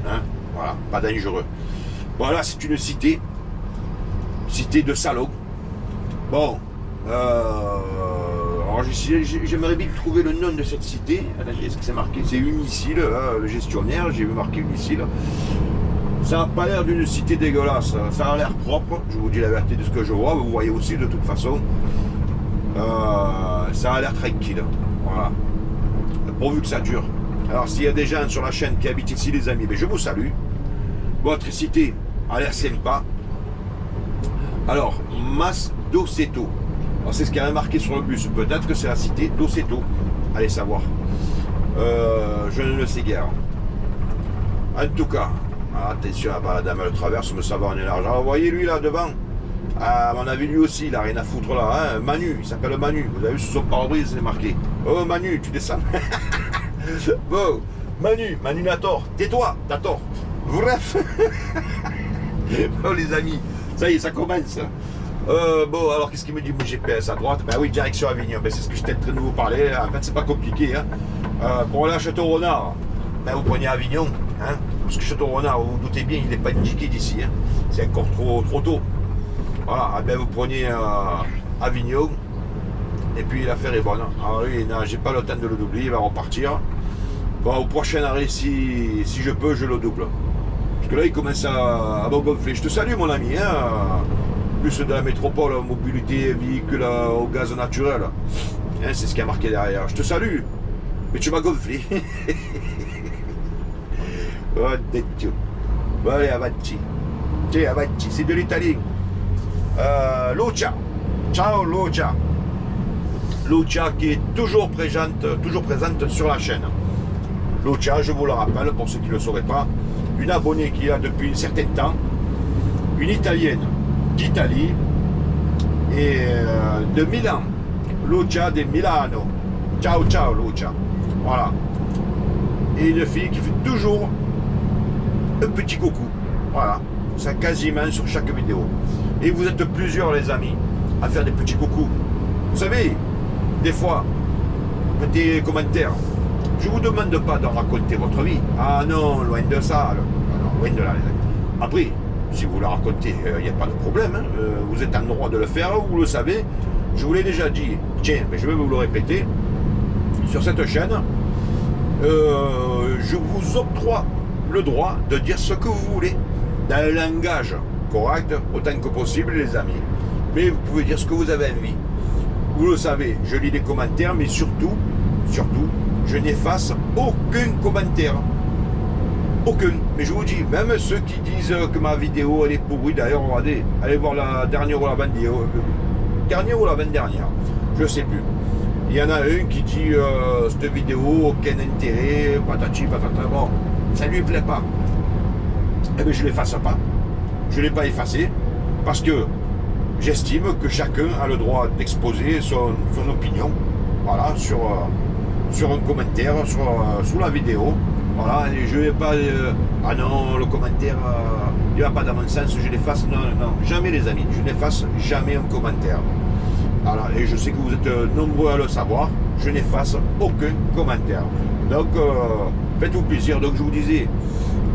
Hein, voilà, pas dangereux. Bon là c'est une cité de Salon. Bon, alors j'aimerais bien trouver le nom de cette cité. Est-ce que c'est marqué? C'est Unicile, hein, le gestionnaire, j'ai vu marqué Unicile. Ça n'a pas l'air d'une cité dégueulasse, ça a l'air propre, je vous dis la vérité de ce que je vois, vous voyez aussi de toute façon. Ça a l'air tranquille, voilà. Pourvu que ça dure. Alors s'il y a des gens sur la chaîne qui habitent ici les amis, ben, je vous salue. Votre cité a l'air sympa. Alors, Mas d'Oceto. Alors c'est ce qui est marqué sur le bus. Peut-être que c'est la cité d'Oceto. Allez savoir. Je ne le sais guère. En tout cas, attention, la dame elle traverse, me savoir en élargi. Alors, vous voyez lui là devant. À mon avis, lui aussi, il n'a rien à foutre là. Hein. Manu, il s'appelle Manu. Vous avez vu sur son pare-brise, c'est marqué. Oh Manu, tu descends. Bon, Manu n'a tort. Tais-toi, t'as tort. Bref. Bon les amis, ça y est, ça commence. Bon, alors qu'est-ce qu'il me dit mon GPS à droite? Ben oui, direction Avignon. Ben, c'est ce que j'étais en train de vous parler. En fait, c'est pas compliqué. Hein. Pour aller à Château-Renard, ben, vous prenez Avignon. Hein, parce que Château-Renard, vous vous doutez bien, il n'est pas indiqué d'ici. Hein. C'est encore trop tôt. Voilà, ben, vous prenez Avignon. Et puis l'affaire est bonne. Alors lui, j'ai pas le temps de le doubler, il va repartir. Bon, au prochain arrêt, si je peux, je le double. Parce que là, il commence à me gonfler. Je te salue, mon ami. Hein. Plus de la métropole, mobilité, véhicule au gaz naturel. Hein, c'est ce qui a marqué derrière. Je te salue. Mais tu m'as gonflé. Oh, Dieu. Bon, allez, avanti. Tiens, avanti. C'est de l'italien. Lucia. Ciao, Lucia. Lucia qui est toujours présente sur la chaîne. Lucia, je vous le rappelle, pour ceux qui ne le sauraient pas, une abonnée qui est là depuis un certain temps, une italienne d'Italie et de Milan, Lucia de Milano. Ciao, ciao, Lucia. Voilà. Et une fille qui fait toujours un petit coucou. Voilà. Ça quasiment sur chaque vidéo. Et vous êtes plusieurs, les amis, à faire des petits coucous. Vous savez, des fois, faites des commentaires. Je vous demande pas de raconter votre vie. Ah non, loin de ça. Non, loin de là, les amis. Après, Si vous la racontez, il n'y a pas de problème. Hein. Vous êtes en droit de le faire, vous le savez. Je vous l'ai déjà dit. Tiens, mais je vais vous le répéter. Sur cette chaîne, je vous octroie le droit de dire ce que vous voulez. Dans un langage correct, autant que possible, les amis. Mais vous pouvez dire ce que vous avez envie. Vous le savez, je lis les commentaires, mais surtout, je n'efface aucun commentaire. Aucun. Mais je vous dis, même ceux qui disent que ma vidéo elle est pourrie, d'ailleurs, regardez, allez voir la dernière ou l'avant-dernière ou l'avant-dernière, je sais plus. Il y en a un qui dit cette vidéo, aucun intérêt, patati patata. Bon, ça lui plaît pas. Eh bien, je ne l'efface pas. Je ne l'ai pas effacé parce que j'estime que chacun a le droit d'exposer son opinion, voilà, sur un commentaire, sous la vidéo. Voilà, et je ne vais pas... ah non, le commentaire, il ne va pas dans mon sens, je l'efface. Non, non, jamais les amis, je n'efface jamais un commentaire. Voilà, et je sais que vous êtes nombreux à le savoir, je n'efface aucun commentaire. Donc, faites-vous plaisir. Donc, je vous disais,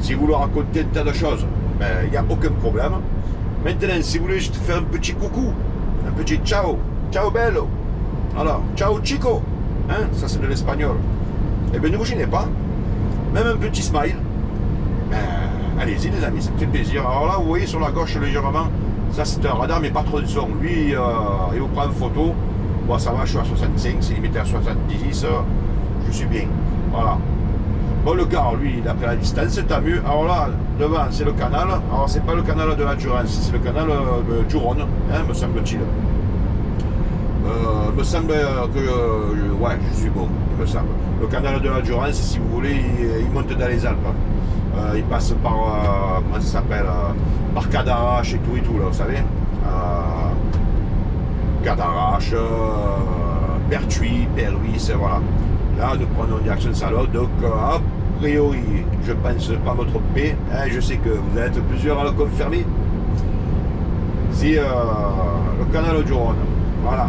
si vous leur racontez un tas de choses, ben, il n'y a aucun problème. Maintenant, si vous voulez, je te fais un petit coucou, un petit ciao, ciao bello, alors, ciao chico, hein, ça c'est de l'espagnol. Eh bien, ne vous gênez pas, même un petit smile, ben, allez-y les amis, ça me fait plaisir. Alors là, vous voyez sur la gauche légèrement, ça c'est un radar, mais pas trop de son. Lui, il vous prend une photo, bon ça va, je suis à 65, s'il est mis à 70, je suis bien, voilà. Bon, le car, lui, il a pris la distance, c'est à mieux. Alors là, devant, c'est le canal. Alors, c'est pas le canal de la Durance, c'est le canal de Gironde, hein, me semble-t-il. Me semble que, ouais, je suis bon, il me semble. Le canal de la Durance, si vous voulez, il monte dans les Alpes. Il passe par, comment ça s'appelle, par Cadarache et tout, là, vous savez. Cadarache, Pertuis, Perruis, voilà. Là, nous prenons direction de Salon, donc a priori, je pense pas me tromper, hein, je sais que vous êtes plusieurs à le confirmer. C'est le canal du Rhône, voilà.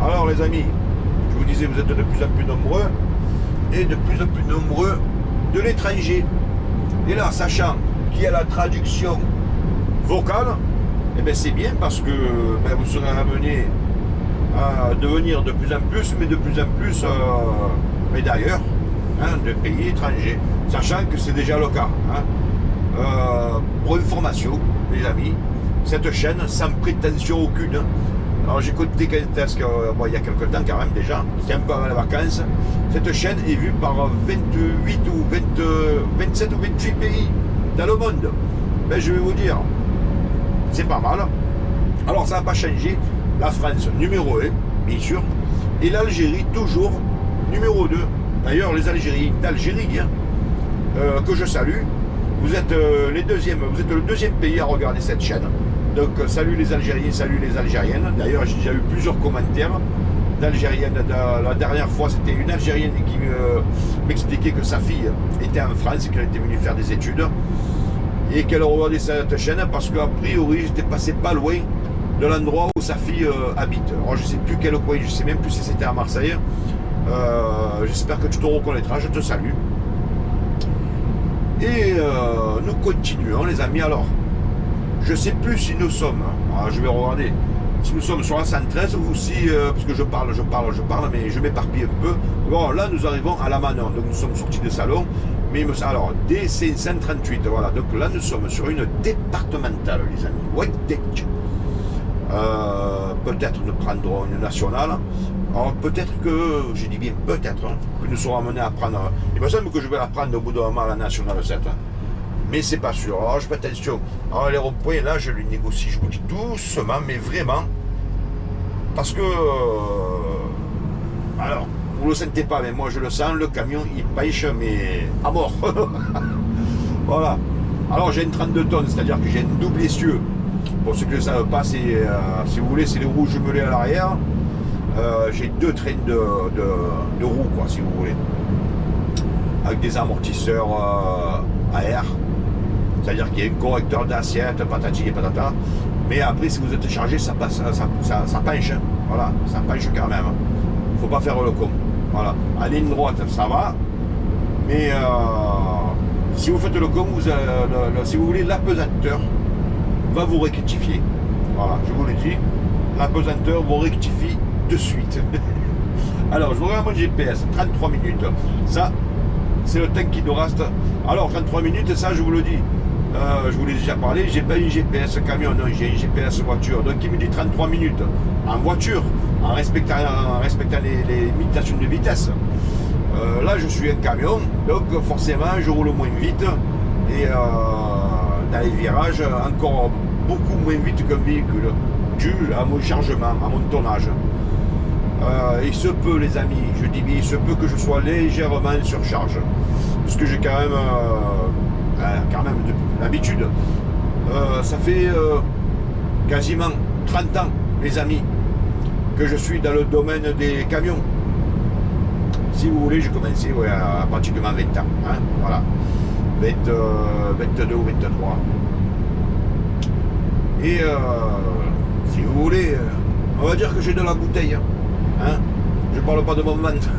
Alors les amis, je vous disais, vous êtes de plus en plus nombreux, et de plus en plus nombreux de l'étranger. Et là, sachant qu'il y a la traduction vocale, eh bien c'est bien parce que ben, vous serez amené à devenir de plus en plus, mais de plus en plus, mais d'ailleurs, hein, de pays étrangers, sachant que c'est déjà le cas. Hein. Pour information, les amis, cette chaîne, sans prétention aucune, alors j'ai compté bon, il y a quelques temps quand même déjà, c'était un peu avant les vacances, cette chaîne est vue par 28 ou 27 ou 28 pays dans le monde. Ben, je vais vous dire, c'est pas mal. Alors ça n'a pas changé. La France, numéro 1, bien sûr, et l'Algérie, toujours numéro 2. D'ailleurs, les Algériens d'Algérie, hein, que je salue, vous êtes le deuxième pays à regarder cette chaîne. Donc, salut les Algériens, salut les Algériennes. D'ailleurs, j'ai déjà eu plusieurs commentaires d'Algériennes. La dernière fois, c'était une Algérienne qui m'expliquait que sa fille était en France, qu'elle était venue faire des études, et qu'elle regardait cette chaîne parce qu'a priori, j'étais passé pas loin de l'endroit où sa fille habite. Alors je sais plus quel coin, je sais même plus si c'était à Marseille. J'espère que tu te reconnaîtras, je te salue. Et nous continuons les amis. Alors, je sais plus si nous sommes, alors, je vais regarder, si nous sommes sur la 113 ou si, parce que je parle, mais je m'éparpille un peu. Bon, là nous arrivons à la Manon, donc nous sommes sortis de Salon, mais alors, D538, voilà, donc là nous sommes sur une départementale les amis, White. Peut-être nous prendrons une nationale. Alors peut-être que, j'ai dit bien peut-être, hein, que nous serons amenés à prendre, il me semble que je vais la prendre au bout d'un moment la nationale 7, hein. Mais c'est pas sûr. Alors je fais attention. Alors les ronds-points là je les négocie, je vous dis doucement, mais vraiment, parce que alors vous le sentez pas, mais moi je le sens, le camion il pêche mais à mort. Voilà. Alors j'ai une 32 tonnes, c'est-à-dire que j'ai un double essieu. Pour ceux qui ne le savent pas, c'est, si vous voulez, c'est les roues jumelées à l'arrière. J'ai deux trains de roues, quoi, si vous voulez. Avec des amortisseurs à air. C'est-à-dire qu'il y a un correcteur d'assiette, patati et patata. Mais après, si vous êtes chargé, ça passe, ça penche. Voilà, ça penche quand même. Il ne faut pas faire le con. Voilà. À ligne droite, ça va. Mais si vous faites le con, si vous voulez, l'apesanteur va vous rectifier. Voilà, je vous le dis, la pesanteur vous rectifie de suite. Alors, je regarde mon GPS, 33 minutes. Ça, c'est le temps qui nous reste. Alors, 33 minutes, ça, je vous le dis. Je vous l'ai déjà parlé, j'ai pas une GPS camion, non, j'ai une GPS voiture. Donc, il me dit 33 minutes en voiture, en respectant les limitations de vitesse. Là, je suis un camion, donc forcément, je roule moins vite. Et dans les virages, encore beaucoup moins vite qu'un véhicule, dû à mon chargement, à mon tonnage. Il se peut, les amis, je dis bien, il se peut que je sois légèrement en surcharge, parce que j'ai quand même de l'habitude. Ça fait quasiment 30 ans, les amis, que je suis dans le domaine des camions. Si vous voulez, j'ai commencé à pratiquement 20 ans. Hein, voilà. 22 ou 23. Et si vous voulez, on va dire que j'ai de la bouteille. Hein, je parle pas de mon ventre.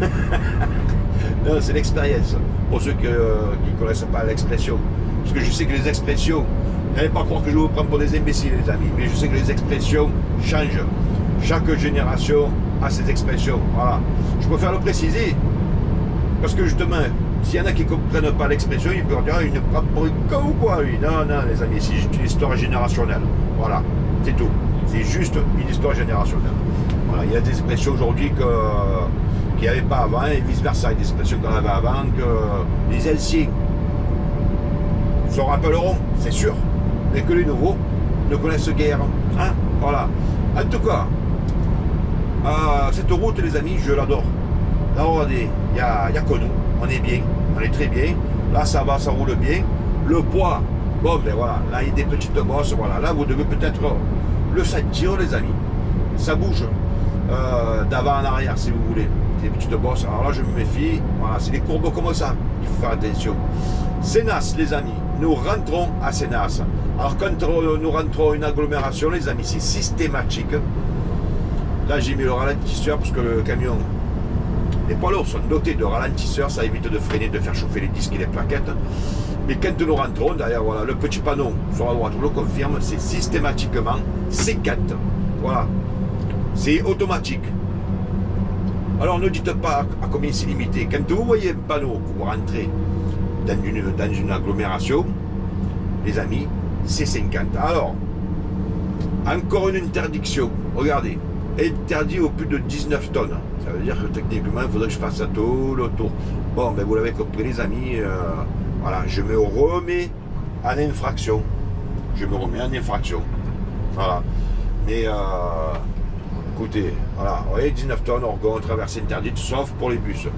Non, c'est l'expérience. Pour ceux qui ne connaissent pas l'expression. Parce que je sais que les expressions, n'allez pas croire que je vous prends pour des imbéciles, les amis, mais je sais que les expressions changent. Chaque génération a ses expressions. Voilà. Je préfère le préciser. Parce que justement, s'il y en a qui ne comprennent pas l'expression, ils peuvent dire il ne prend pour un con ou quoi lui. Non, non, les amis, c'est juste une histoire générationnelle. Voilà, c'est tout. C'est juste une histoire générationnelle. Voilà, il y a des expressions aujourd'hui qu'il n'y avait pas avant, et vice-versa. Il y a des expressions qu'on avait avant que les anciens se rappelleront, c'est sûr, mais que les nouveaux ne connaissent guère. Hein, voilà. En tout cas, cette route, les amis, je l'adore. Là, regardez, il y a que nous. On est bien, on est très bien. Là, ça va, ça roule bien. Le poids, bon, ben voilà, là, il y a des petites bosses. Voilà, là, vous devez peut-être le sentir, les amis. Ça bouge d'avant en arrière, si vous voulez. Des petites bosses. Alors là, je me méfie. Voilà, c'est des courbes comme ça. Il faut faire attention. Sénas, les amis. Nous rentrons à Sénas. Alors, quand nous rentrons à une agglomération, les amis, c'est systématique. Là, j'ai mis le ralentisseur parce que le camion, les poids lourds sont dotés de ralentisseurs, ça évite de freiner, de faire chauffer les disques et les plaquettes. Mais quand nous rentrons, d'ailleurs, voilà, le petit panneau sur la droite vous le confirme, c'est systématiquement C4. Voilà. C'est automatique. Alors ne dites pas à combien c'est limité. Quand vous voyez un panneau que vous rentrez dans une agglomération, les amis, c'est 50. Alors, encore une interdiction. Regardez, interdit au plus de 19 tonnes. Ça veut dire que techniquement, il faudrait que je fasse ça tout le tour. Bon, ben vous l'avez compris, les amis. Voilà, je me remets en infraction. Je me remets en infraction. Voilà. Mais, écoutez, voilà, vous voyez, 19 tonnes, orgon, traversée interdite, sauf pour les bus.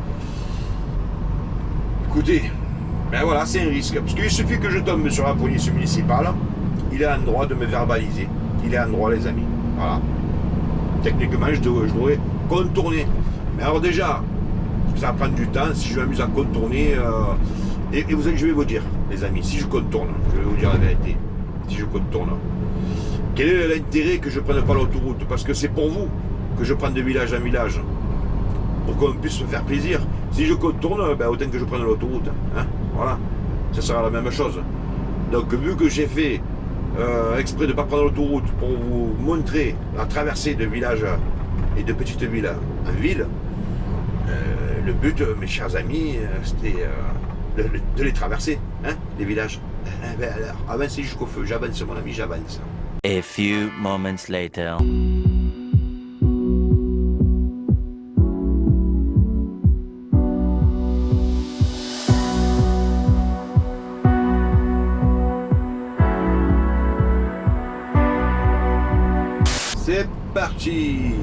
Écoutez, ben voilà, c'est un risque. Parce qu'il suffit que je tombe sur la police municipale, il est en droit de me verbaliser. Il est en droit, les amis. Voilà. Techniquement, je devrais contourner. Mais alors déjà, ça va prendre du temps si je m'amuse à contourner. Et je vais vous dire, les amis, si je contourne, je vais vous dire la vérité. Si je contourne, quel est l'intérêt que je ne prenne pas l'autoroute? Parce que c'est pour vous que je prends de village en village. Pour qu'on puisse se faire plaisir. Si je contourne, ben, autant que je prenne l'autoroute. Hein, voilà. Ça sera la même chose. Donc, vu que j'ai fait exprès de ne pas prendre l'autoroute pour vous montrer la traversée de villages et de petites villes en ville, le but, mes chers amis, c'était de les traverser, hein, les villages. Ben alors, avancez jusqu'au feu, j'avance mon ami, j'avance. A few moments later. C'est parti.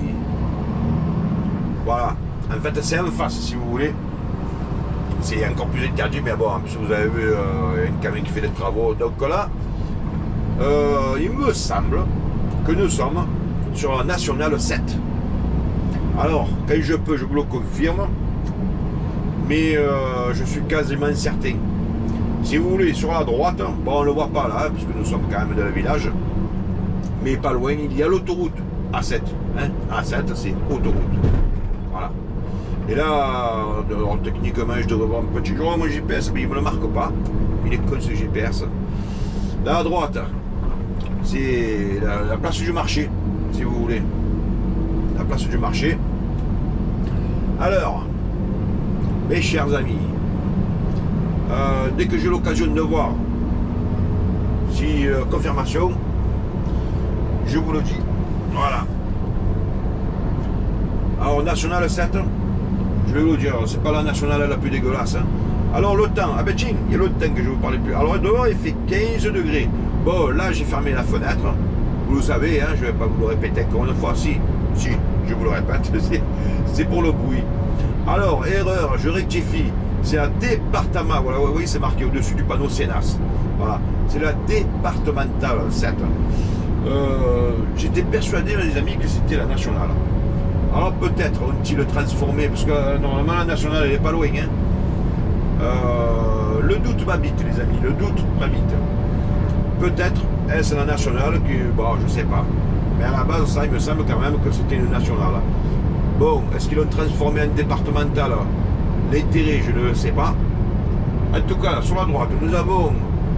Voilà. En fait, c'est en face, si vous voulez. C'est encore plus interdit, mais bon, en plus, vous avez vu un camion qui fait des travaux. Donc là, il me semble que nous sommes sur la Nationale 7. Alors, quand je peux, je vous le confirme. Mais je suis quasiment certain. Si vous voulez, sur la droite, bon, on ne le voit pas là, puisque nous sommes quand même dans le village. Mais pas loin, il y a l'autoroute A7. Hein, A7, c'est autoroute. Voilà. Et là, techniquement, je devrais voir un petit mon GPS, mais il ne me le marque pas. Il est con ce GPS. Là à droite, C'est la place du marché, si vous voulez. La place du marché. Alors, mes chers amis, dès que j'ai l'occasion de voir si confirmation, je vous le dis. Voilà. Alors, National 7, je vais vous le dire, c'est pas la nationale la plus dégueulasse. Hein. Alors, le temps, ah ben tiens, il y a le temps que je vous parlais plus. Alors, dehors, il fait 15 degrés. Bon, là, j'ai fermé la fenêtre. Vous le savez, hein, je ne vais pas vous le répéter encore une fois. Si, je vous le répète, c'est pour le bruit. Alors, erreur, je rectifie. C'est un département, voilà, oui, c'est marqué au-dessus du panneau CNAS. Voilà, c'est la départementale 7. J'étais persuadé, les amis, que c'était la nationale. Alors peut-être ont-ils le transformé, parce que normalement la nationale elle n'est pas loin. Hein. Le doute m'habite, les amis, le doute m'habite. Peut-être est-ce la nationale qui, bon, je sais pas. Mais à la base, ça, il me semble quand même que c'était une nationale. Bon, est-ce qu'ils l'ont transformé en départemental? L'intérêt, je ne le sais pas. En tout cas, sur la droite, nous avons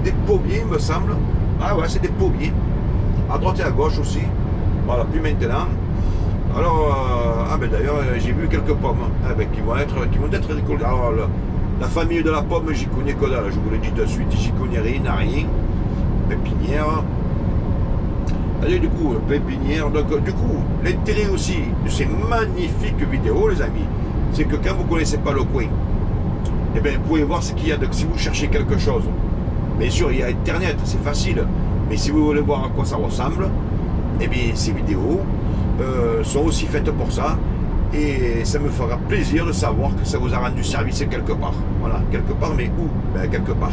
des pommiers, me semble. Ah ouais, c'est des pommiers. À droite et à gauche aussi. Voilà, puis maintenant. Alors, ah ben d'ailleurs, j'ai vu quelques pommes qui vont être récoltées. Alors, la famille de la pomme, j'y connais que dalle, je vous l'ai dit de suite, j'y connais rien. Pépinière. Allez, du coup, pépinière. Donc, du coup, l'intérêt aussi de ces magnifiques vidéos, les amis, c'est que quand vous ne connaissez pas le coin, eh bien, vous pouvez voir ce qu'il y a. Donc, si vous cherchez quelque chose, bien sûr, il y a Internet, c'est facile. Mais si vous voulez voir à quoi ça ressemble, eh bien, ces vidéos sont aussi faites pour ça. Et ça me fera plaisir de savoir que ça vous a rendu service quelque part. Voilà, quelque part, mais où? Ben, quelque part.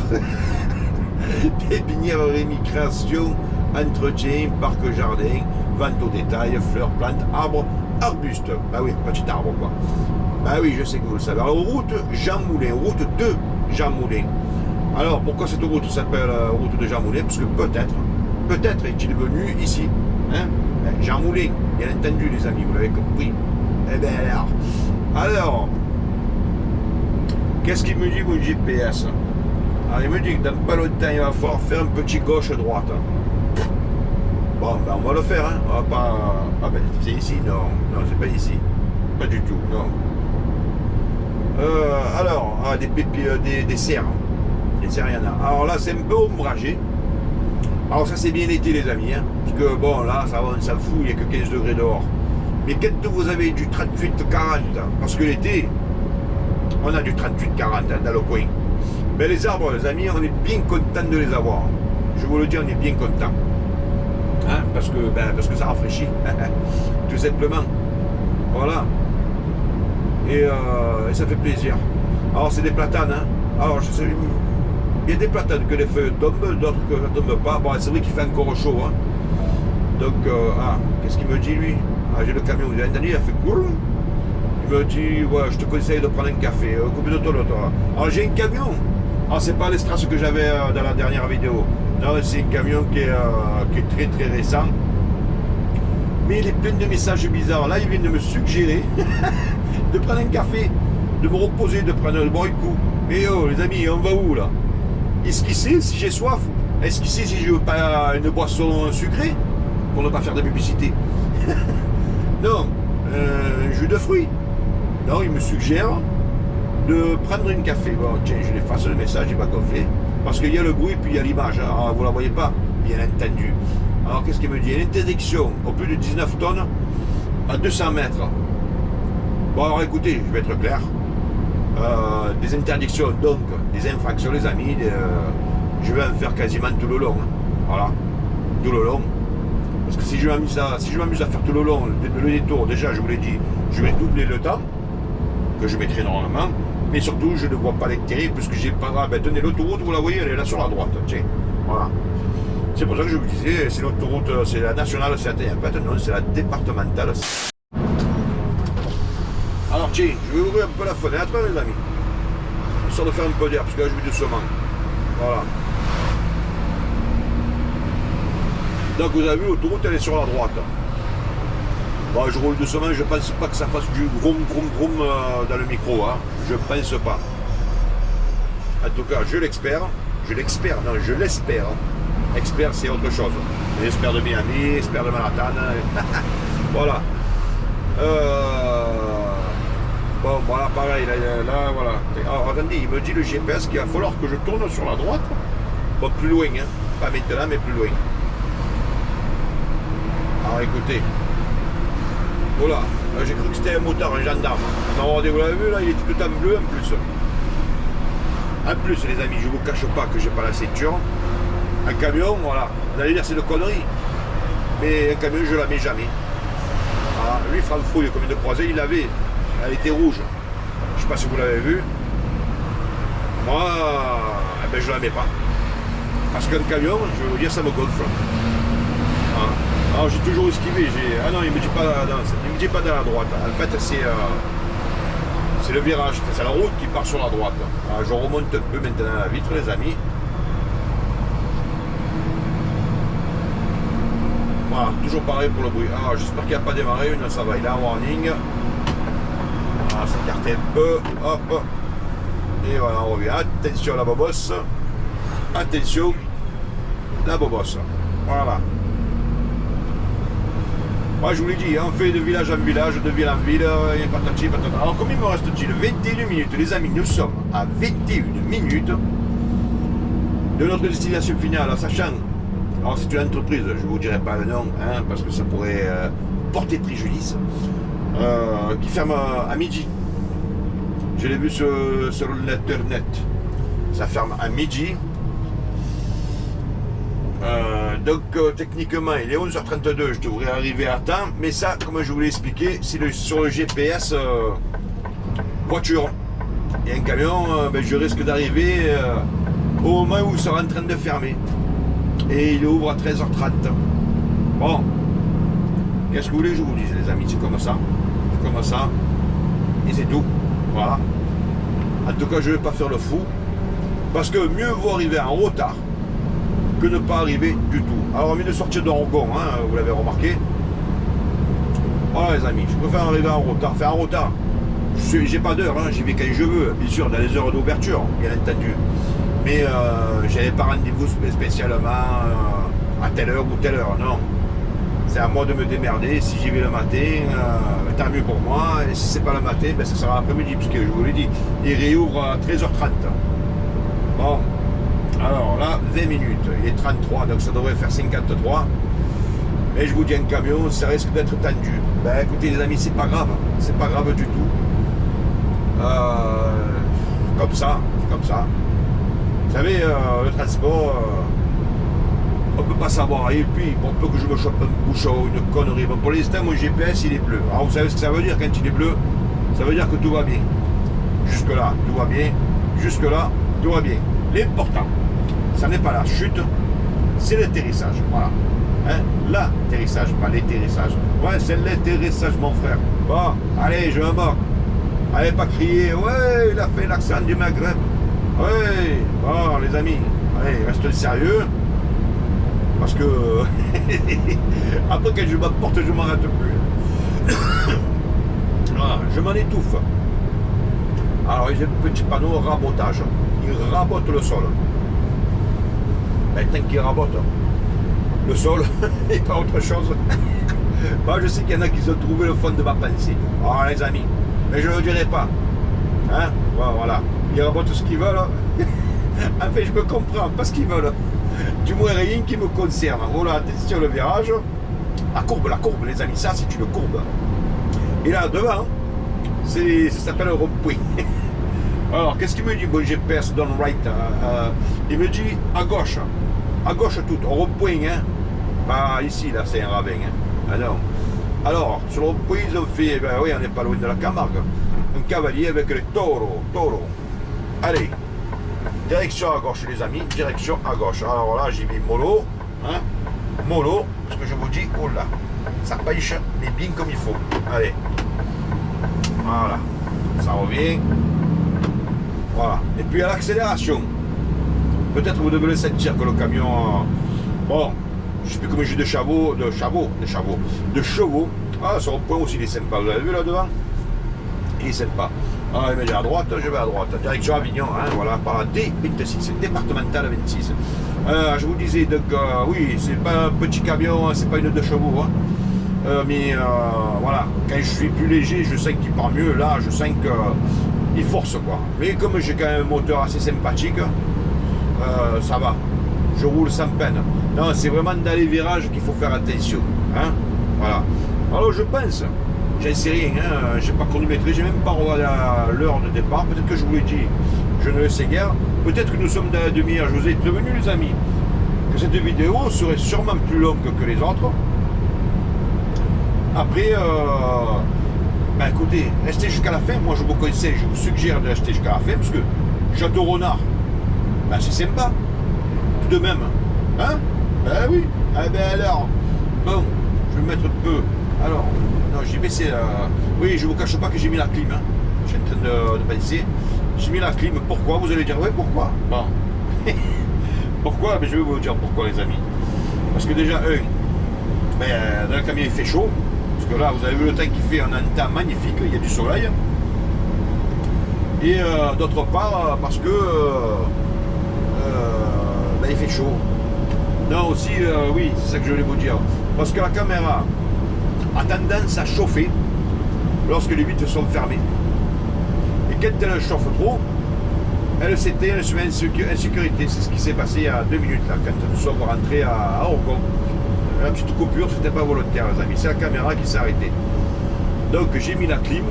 Pépinière Rémi Création, entretien, parc jardin, vente au détail, fleurs, plantes, arbres, arbustes. Bah oui, petit arbre quoi. Bah oui, je sais que vous le savez. Alors, route Jean Moulin, route de Jean Moulin. Alors, pourquoi cette route s'appelle route de Jean Moulin? Parce que peut-être est-il venu ici. Hein? Ben, Jean Moulin, bien entendu les amis, vous l'avez compris. Eh bien alors, qu'est-ce qu'il me dit mon GPS? Alors, il me dit que dans pas longtemps, il va falloir faire un petit gauche-droite. Bon, ben on va le faire, hein. On va pas... Ah ben c'est ici, non, c'est pas ici. Pas du tout, non. Alors, des serres. Des serres, il y en a. Alors là, c'est un peu ombragé. Alors ça, c'est bien l'été, les amis, hein. Parce que bon, là, ça va, on s'en fout, il n'y a que 15 degrés dehors. Mais quand vous avez du 38-40, parce que l'été, on a du 38-40 dans le coin. Mais les arbres, les amis, on est bien content de les avoir. Je vous le dis, on est bien content. Hein, parce que ça rafraîchit. Tout simplement. Voilà. Et ça fait plaisir. Alors, c'est des platanes. Hein. Alors, je sais, il y a des platanes que les feuilles tombent, d'autres que ne tombent pas. Bon, c'est vrai qu'il fait encore chaud. Hein. Donc, qu'est-ce qu'il me dit, lui? J'ai le camion, vous avez entendu, il a fait cool. Il me dit, ouais, je te conseille de prendre un café. Combien de temps? Alors, j'ai un camion. Alors, c'est pas l'Estras que j'avais dans la dernière vidéo. Non, c'est un camion qui est très très récent. Mais il est plein de messages bizarres. Là, il vient de me suggérer de prendre un café, de me reposer, de prendre le bon coup. Mais oh, les amis, on va où là? Est-ce qu'il sait si j'ai soif? Est-ce qu'il sait si je veux pas une boisson sucrée? Pour ne pas faire de publicité. Non, un jus de fruits. Non, il me suggère de prendre un café. Bon, tiens, je l'efface le message, il va gonfler. Parce qu'il y a le bruit, puis il y a l'image. Alors, vous ne la voyez pas, bien entendu. Alors, qu'est-ce qu'il me dit? Une interdiction au plus de 19 tonnes à 200 mètres. Bon, alors écoutez, je vais être clair. Des interdictions, donc, des infractions, les amis, je vais en faire quasiment tout le long. Hein. Voilà, tout le long. Parce que si je m'amuse à faire tout le long, le détour, déjà, je vous l'ai dit, je vais doubler le temps que je mettrai normalement. Mais surtout, je ne vois pas l'intérêt, puisque j'ai pas... Ah, ben, tenez, l'autoroute, vous la voyez, elle est là sur la droite, tiens, voilà. C'est pour ça que je vous disais, c'est l'autoroute, c'est la nationale, c'est en fait, non, c'est la départementale. Alors, tiens, je vais ouvrir un peu la fenêtre, les amis, histoire de faire un peu d'air, parce que là, je vais doucement. Voilà. Donc, vous avez vu, l'autoroute, elle est sur la droite. Bon, je roule doucement, je pense pas que ça fasse du grom dans le micro, hein. Je pense pas. En tout cas, je l'espère, Expert, c'est autre chose. Les experts de Miami, experts de Manhattan. Voilà. Bon, voilà, pareil, là, voilà. Alors, attendez, il me dit le GPS qu'il va falloir que je tourne sur la droite. Bon, plus loin, hein. Pas maintenant, mais plus loin. Alors, écoutez. Voilà. J'ai cru que c'était un motard, un gendarme. Non, vous l'avez vu, là, il était tout en bleu, en plus. En plus, les amis, je vous cache pas que j'ai pas la ceinture. Un camion, voilà. Vous allez dire, c'est de conneries. Mais un camion, je la mets jamais. Voilà. Lui, Franfouille, comme une croisée, il l'avait. Elle était rouge. Je sais pas si vous l'avez vu. Moi, eh ben, je la mets pas. Parce qu'un camion, je vais vous dire, ça me gonfle. Voilà. Alors j'ai toujours esquivé. Ah non, il me dit pas dans la droite. En fait, c'est le virage. C'est la route qui part sur la droite. Alors, je remonte un peu maintenant la vitre, les amis. Voilà, toujours pareil pour le bruit. Alors j'espère qu'il n'y a pas démarré. Une, ça va. Il a un warning. Voilà, s'écarter un peu. Hop. Et voilà, on revient. Attention la bobosse. Attention la bobosse. Voilà. Moi, je vous l'ai dit, on fait de village en village, de ville en ville, et patati patata. Alors, combien me reste-t-il? 21 minutes, les amis, nous sommes à 21 minutes de notre destination finale, sachant, alors c'est une entreprise, je ne vous dirai pas le nom, hein, parce que ça pourrait porter préjudice, qui ferme à midi. Je l'ai vu sur l'internet. Ça ferme à midi. Donc techniquement il est 11h32, je devrais arriver à temps, mais ça, comme je vous l'ai expliqué, c'est sur le GPS voiture. Et un camion, ben, je risque d'arriver au moment où il sera en train de fermer. Et il ouvre à 13h30. Bon, qu'est-ce que vous voulez que je vous dise, les amis? C'est comme ça. C'est comme ça. Et c'est tout. Voilà. En tout cas, je ne vais pas faire le fou. Parce que mieux vaut arriver en retard que ne pas arriver du tout. Alors on vient de sortir d'Oregon, hein, vous l'avez remarqué. Voilà les amis, je préfère arriver en retard. Faire en retard, j'ai pas d'heure, hein, j'y vais quand je veux, bien sûr, dans les heures d'ouverture, bien entendu. Mais j'avais pas rendez-vous spécialement à telle heure ou telle heure, non. C'est à moi de me démerder. Si j'y vais le matin, tant mieux pour moi. Et si c'est pas le matin, ben, ça sera l'après-midi, puisque je vous l'ai dit, il réouvre à 13h30. Bon. Alors là, 20 minutes, il est 33, donc ça devrait faire 53. Et je vous dis, un camion, ça risque d'être tendu. Ben écoutez les amis, c'est pas grave du tout. Comme ça, c'est comme ça. Vous savez, le transport, on peut pas savoir. Et puis, pour peu que je me chope un bouchon, une connerie. Bon, pour l'instant, mon GPS, il est bleu. Alors vous savez ce que ça veut dire quand il est bleu? Ça veut dire que tout va bien. Jusque-là, tout va bien. Jusque-là, tout va bien. L'important, ça n'est pas la chute, c'est l'atterrissage. Voilà. Hein? L'atterrissage, pas l'atterrissage. Ouais, c'est l'atterrissage, mon frère. Bon, allez, je me moque. Allez pas crier, ouais, il a fait l'accent du Maghreb. Ouais, bon, les amis, allez, reste sérieux. Parce que après, quand je m'apporte, je m'arrête plus. Voilà, je m'en étouffe. Alors, il y a un petit panneau rabotage. Il rabote le sol. Ben, tant qu'il rabote le sol et pas autre chose. Moi, je sais qu'il y en a qui ont trouvé le fond de ma pensée. Oh, les amis, mais je ne le dirai pas. Hein? Voilà. Ils rabotent ce qu'ils veulent. Enfin, je me comprends, pas ce qu'ils veulent. Du moins, rien qui me concerne. Voilà, attention le virage. La courbe, les amis, ça, c'est une courbe. Et là, devant, ça s'appelle un rond-point. Alors, qu'est-ce qu'il me dit? Bon, GPS, down right. Il me dit à gauche tout, au rond-point, hein. Pas ici, là, c'est un ravin, hein. Ah non. Alors, sur le rond-point, ils ont fait, ben oui, on n'est pas loin de la Camargue, un cavalier avec les taureaux. Allez, direction à gauche, les amis, direction à gauche. Alors là, j'ai mis mollo, hein, mollo, parce que je vous dis, oh là, ça pêche, mais bien comme il faut. Allez, voilà, ça revient. Voilà. Et puis à l'accélération, peut-être vous devez le sentir que le camion, bon, je ne sais plus combien j'ai de chevaux. Ah, sur le point aussi, il est sympa. Vous l'avez vu là devant? Il est sympa. Ah, il me dit à droite, je vais à droite. Direction Avignon, hein, voilà, par la D26, départementale 26. Je vous disais, donc oui, c'est pas un petit camion, hein, c'est pas une 2 chevaux. Hein. Mais voilà, quand je suis plus léger, je sens qu'il part mieux. Là, je sens qu'il force quoi. Mais comme j'ai quand même un moteur assez sympathique, ça va. Je roule sans peine. Non, c'est vraiment dans les virages qu'il faut faire attention. Hein, voilà. Alors je pense, j'en sais rien, hein, j'ai pas chronométré, j'ai même pas regardé l'heure de départ. Peut-être que je vous l'ai dit, je ne le sais guère. Peut-être que nous sommes dans la demi-heure. Je vous ai prévenu les amis que cette vidéo serait sûrement plus longue que les autres. Après, ben écoutez, restez jusqu'à la fin. Moi, je vous conseille, je vous suggère de rester jusqu'à la fin, parce que Château Renard, ben c'est sympa, tout de même. Hein? Ben oui. Eh ben alors, bon, je vais mettre peu. Alors, non, j'ai baissé la... Oui, je vous cache pas que j'ai mis la clim. Hein. Je suis en train de penser. J'ai mis la clim. Pourquoi? Vous allez dire, ouais, pourquoi? Bon. Pourquoi? Ben, je vais vous dire pourquoi, les amis. Parce que déjà, ben, dans le camion, il fait chaud. Parce que là, vous avez vu le temps qu'il fait, on a un temps magnifique, il y a du soleil. Et d'autre part, parce que ben, il fait chaud. Non, aussi, oui, c'est ça que je voulais vous dire. Parce que la caméra a tendance à chauffer lorsque les vitres sont fermées. Et quand elle chauffe trop, elle s'éteint, elle se met en sécurité. C'est ce qui s'est passé il y a 2 minutes, là, quand nous sommes rentrés à Orgon. La petite coupure, c'était pas volontaire, les amis. C'est la caméra qui s'est arrêtée. Donc j'ai mis la clim,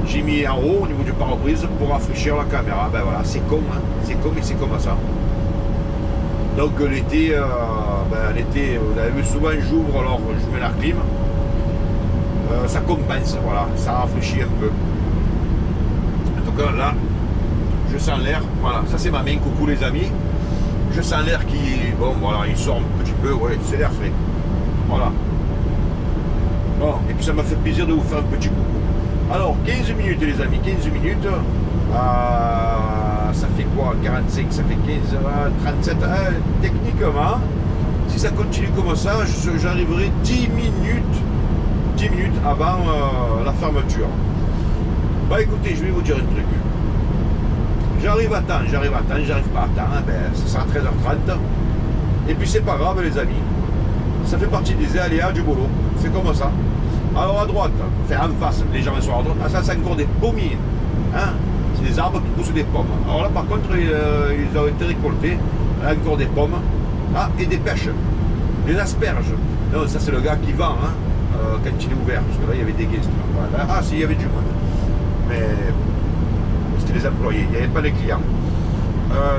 j'ai mis en haut au niveau du pare-brise pour rafraîchir la caméra. Ben voilà, c'est con, hein. C'est con, mais c'est comme ça. Donc l'été, ben, l'été, vous avez vu, souvent j'ouvre, alors je mets la clim. Ça compense, voilà, ça rafraîchit un peu. En tout cas, là, je sens l'air. Voilà, ça c'est ma main. Coucou les amis. Je sens l'air qui, bon, voilà, il sort un petit peu, ouais, c'est l'air frais. Voilà. Bon, et puis ça m'a fait plaisir de vous faire un petit coucou. Alors, 15 minutes les amis, 15 minutes. Ça fait quoi? 45, ça fait 15, 37. Techniquement, si ça continue comme ça, j'arriverai 10 minutes avant la fermeture. Bah écoutez, je vais vous dire un truc. J'arrive à temps, j'arrive pas à temps, ben, ça sera 13h30. Et puis c'est pas grave les amis. Ça fait partie des aléas du boulot. C'est comme ça. Alors à droite, enfin en face, les gens sont à droite. Ah, ça c'est encore des pommiers. Hein? C'est des arbres qui poussent des pommes. Alors là par contre, ils ont été récoltés. Là, encore des pommes. Ah, et des pêches. Des asperges. Non, ça c'est le gars qui vend, hein, quand il est ouvert. Parce que là il y avait des guests. Voilà. Ah si, il y avait du monde. Mais c'était les employés, il n'y avait pas les clients.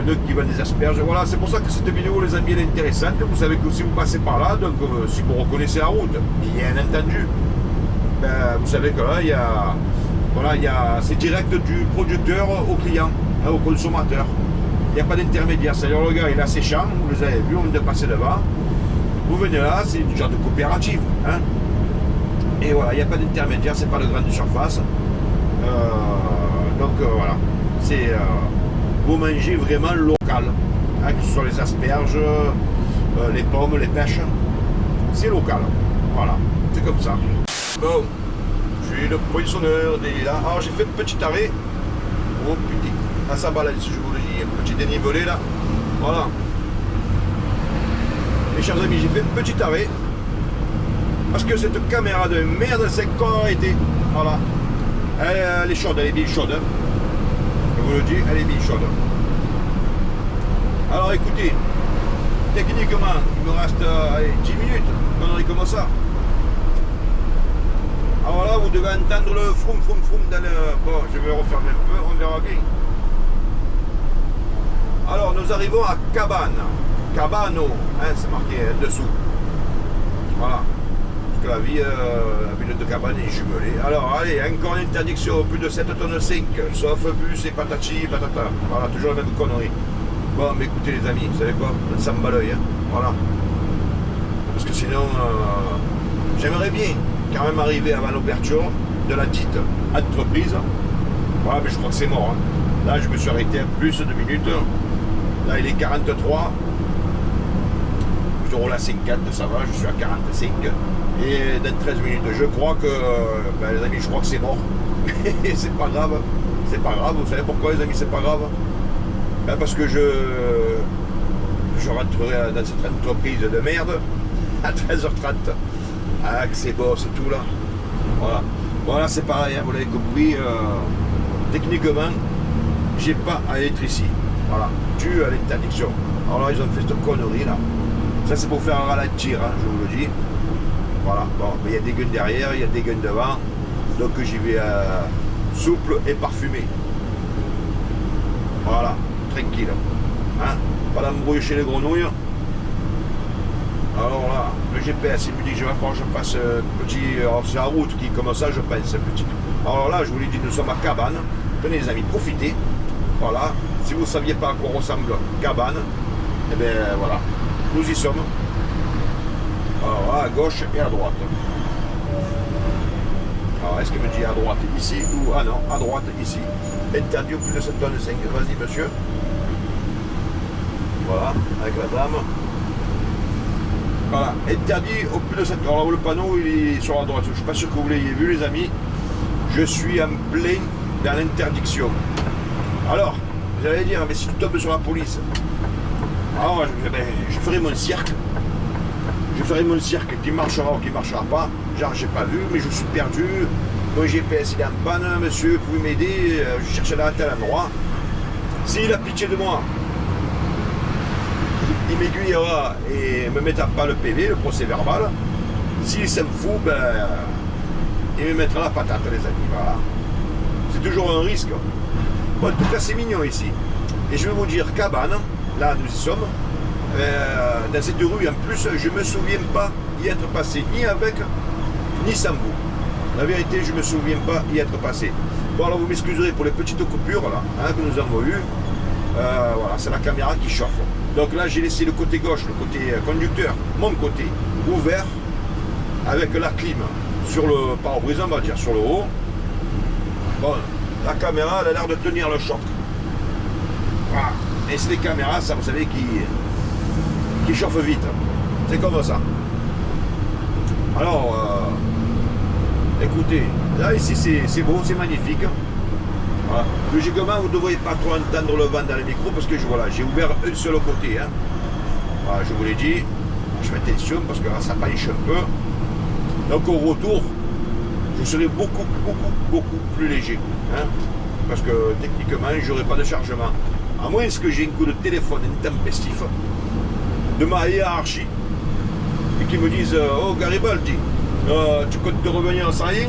Donc qui vendent des asperges. Voilà, c'est pour ça que cette vidéo, les amis, elle est intéressante. Vous savez que si vous passez par là, donc si vous reconnaissez la route, bien entendu, ben, vous savez que là, il y a, voilà, c'est direct du producteur au client, hein, au consommateur. Il n'y a pas d'intermédiaire. C'est-à-dire le gars, il a ses champs, vous les avez vus, on vient de passer devant. Vous venez là, c'est une genre de coopérative. Hein. Et voilà, il n'y a pas d'intermédiaire, c'est pas de grande surface. Donc voilà, c'est vous mangez vraiment local, hein, que ce soit les asperges, les pommes, les pêches, c'est local. Voilà, c'est comme ça. Bon, je suis le poinçonneur des là. Alors j'ai fait un petit arrêt. Oh putain, à sa balance, je vous le dis, un petit dénivelé là. Voilà. Mes chers amis, j'ai fait un petit arrêt. Parce que cette caméra de merde, c'est qu'on a été. Voilà. Elle est chaude, elle est bien chaude. Je vous le dis, elle est bien chaude. Alors écoutez, techniquement, il me reste 10 minutes, connerie comme ça. Alors là, vous devez entendre le froum froum froum dans le... Bon, je vais refermer un peu, on verra bien. Alors, nous arrivons à Cabane. Cabano, hein, c'est marqué dessous. Voilà. La ville de Cabane est jumelée. Alors allez, encore une interdiction, plus de 7 tonnes 5, sauf bus et patati patata. Voilà, toujours la même connerie. Bon, mais écoutez les amis, vous savez quoi? On s'en bat l'œil, hein. Voilà. Parce que sinon, j'aimerais bien quand même arriver avant l'ouverture de la dite entreprise. Voilà, mais je crois que c'est mort. Hein. Là, je me suis arrêté à plus de minutes. Là, il est 43. Je roule à 54, ça va, je suis à 45. Et dans 13 minutes, je crois que, ben, les amis, je crois que c'est mort. C'est pas grave, c'est pas grave. Vous savez pourquoi, les amis, c'est pas grave? Ben, parce que je rentrerai dans cette entreprise de merde à 13h30. Ah, que c'est beau, c'est tout là. Voilà. Voilà, c'est pareil, hein, vous l'avez compris. Techniquement, j'ai pas à être ici. Voilà, tu as l'interdiction. Alors là, ils ont fait cette connerie là. Ça, c'est pour faire ralentir, hein, je vous le dis. Voilà, bon, mais il y a des guns derrière, il y a des guns devant. Donc j'y vais souple et parfumé. Voilà, tranquille. Hein, pas d'embrouille chez les grenouilles. Alors là, le GPS, il me dit que je vais falloir que je fasse petit. Alors c'est la route qui, comme ça, je pense, petit. Alors là, je vous l'ai dit, nous sommes à Cabane. Tenez les amis, profitez. Voilà, si vous ne saviez pas à quoi ressemble Cabane, eh bien voilà, nous y sommes. Alors à gauche et à droite. Alors est-ce qu'il me dit à droite ici ou ah non, à droite ici. Interdit au plus de 7 tonnes 5. Vas-y monsieur. Voilà, avec la dame. Voilà, interdit au plus de 7 tonnes. Alors le panneau il est sur la droite. Je ne suis pas sûr que vous l'ayez vu les amis. Je suis en plein dans l'interdiction. Alors, vous allez dire, mais si tu tombes sur la police, alors je ferai mon cirque. Je ferai mon cirque qui marchera ou qui ne marchera pas. Genre, j'ai pas vu, mais je suis perdu. Mon GPS il est en panne, monsieur, vous pouvez m'aider, je cherche à tel endroit. S'il a pitié de moi, il m'aiguillera et me mettra pas le PV, le procès verbal. S'il s'en fout, ben, il me mettra la patate, les amis. Voilà. C'est toujours un risque. Bon, en tout cas, c'est mignon ici. Et je vais vous dire, Cabane, là, nous y sommes. Dans cette rue, en plus, je ne me souviens pas y être passé, ni avec, ni sans vous. La vérité, je ne me souviens pas y être passé. Bon, alors vous m'excuserez pour les petites coupures là, hein, que nous avons eues. Voilà, c'est la caméra qui chauffe. Donc là, j'ai laissé le côté gauche, le côté conducteur, mon côté, ouvert, avec la clim sur le pare-brise, on va dire, sur le haut. Bon, la caméra, elle a l'air de tenir le choc. Voilà. Et c'est des caméras, ça, vous savez, qui chauffent vite. C'est comme ça. Alors, écoutez, là, ici, c'est beau, c'est magnifique. Voilà. Logiquement, vous ne devriez pas trop entendre le vent dans les micros parce que voilà, j'ai ouvert un seul côté. Hein. Voilà, je vous l'ai dit, je fais attention parce que là, ça penche un peu. Donc, au retour, je serai beaucoup plus léger. Hein, parce que techniquement, je n'aurai pas de chargement. À moins que j'ai un coup de téléphone intempestif de ma hiérarchie et qu'ils me disent oh Garibaldi, tu comptes te revenir sans rien.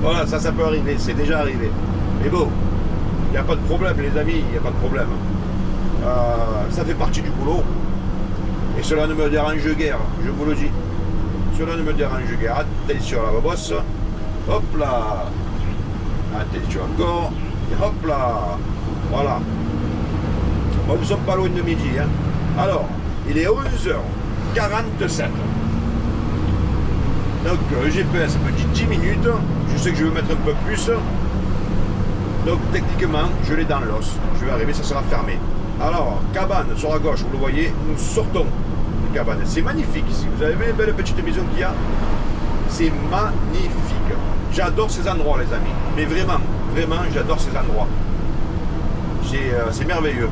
Voilà, ça peut arriver, c'est déjà arrivé. Mais bon, il n'y a pas de problème, les amis, il n'y a pas de problème. Ça fait partie du boulot. Et cela ne me dérange guère, je vous le dis. Cela ne me dérange guère. Attention à la bosse. Hop là. Attention encore. Et hop là. Voilà. Bon, nous ne sommes pas loin de midi. Hein. Alors, il est 11h47. Donc, le GPS me dit 10 minutes. Je sais que je vais mettre un peu plus. Donc, techniquement, je l'ai dans l'os. Je vais arriver, ça sera fermé. Alors, Cabane sur la gauche, vous le voyez, nous sortons de Cabane. C'est magnifique ici. Vous avez vu les belles petites maisons qu'il y a? C'est magnifique. J'adore ces endroits, les amis. Mais vraiment, j'adore ces endroits. C'est merveilleux.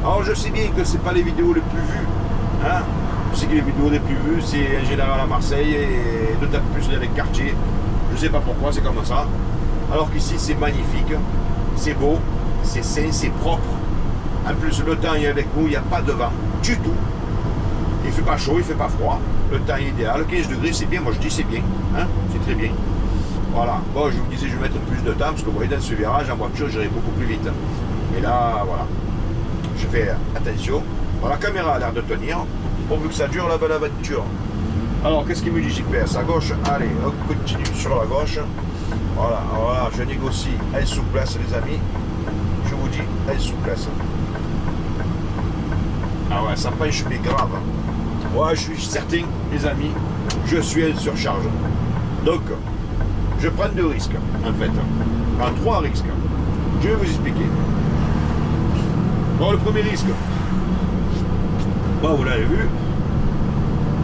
Alors, je sais bien que ce n'est pas les vidéos les plus vues. Hein? Je sais que les vidéos les plus vues, c'est en général à Marseille et d'autant plus dans les quartiers. Je ne sais pas pourquoi, c'est comme ça. Alors qu'ici, c'est magnifique. C'est beau, c'est sain, c'est propre. En plus, le temps est avec nous, il n'y a pas de vent du tout. Il ne fait pas chaud, il ne fait pas froid. Le temps est idéal. 15 degrés, c'est bien. Moi, je dis c'est bien. Hein? C'est très bien. Voilà. Bon, je vous disais, je vais mettre plus de temps parce que vous voyez, dans ce virage, en voiture, j'irai beaucoup plus vite. Mais là, voilà. Je fais attention. Bon, la caméra a l'air de tenir. Pourvu que ça dure la belle aventure. Alors, qu'est-ce qu'il me dit GPS? À gauche, allez, on continue sur la gauche. Voilà, alors là, je négocie en souplesse, les amis. Je vous dis, en souplesse. Ah ouais, ça pêche, mais grave. Ouais, je suis certain, les amis, je suis en surcharge. Donc, je prends 2 risques, en fait. Enfin, 3 risques. Je vais vous expliquer. Bon, le premier risque, bon, vous l'avez vu,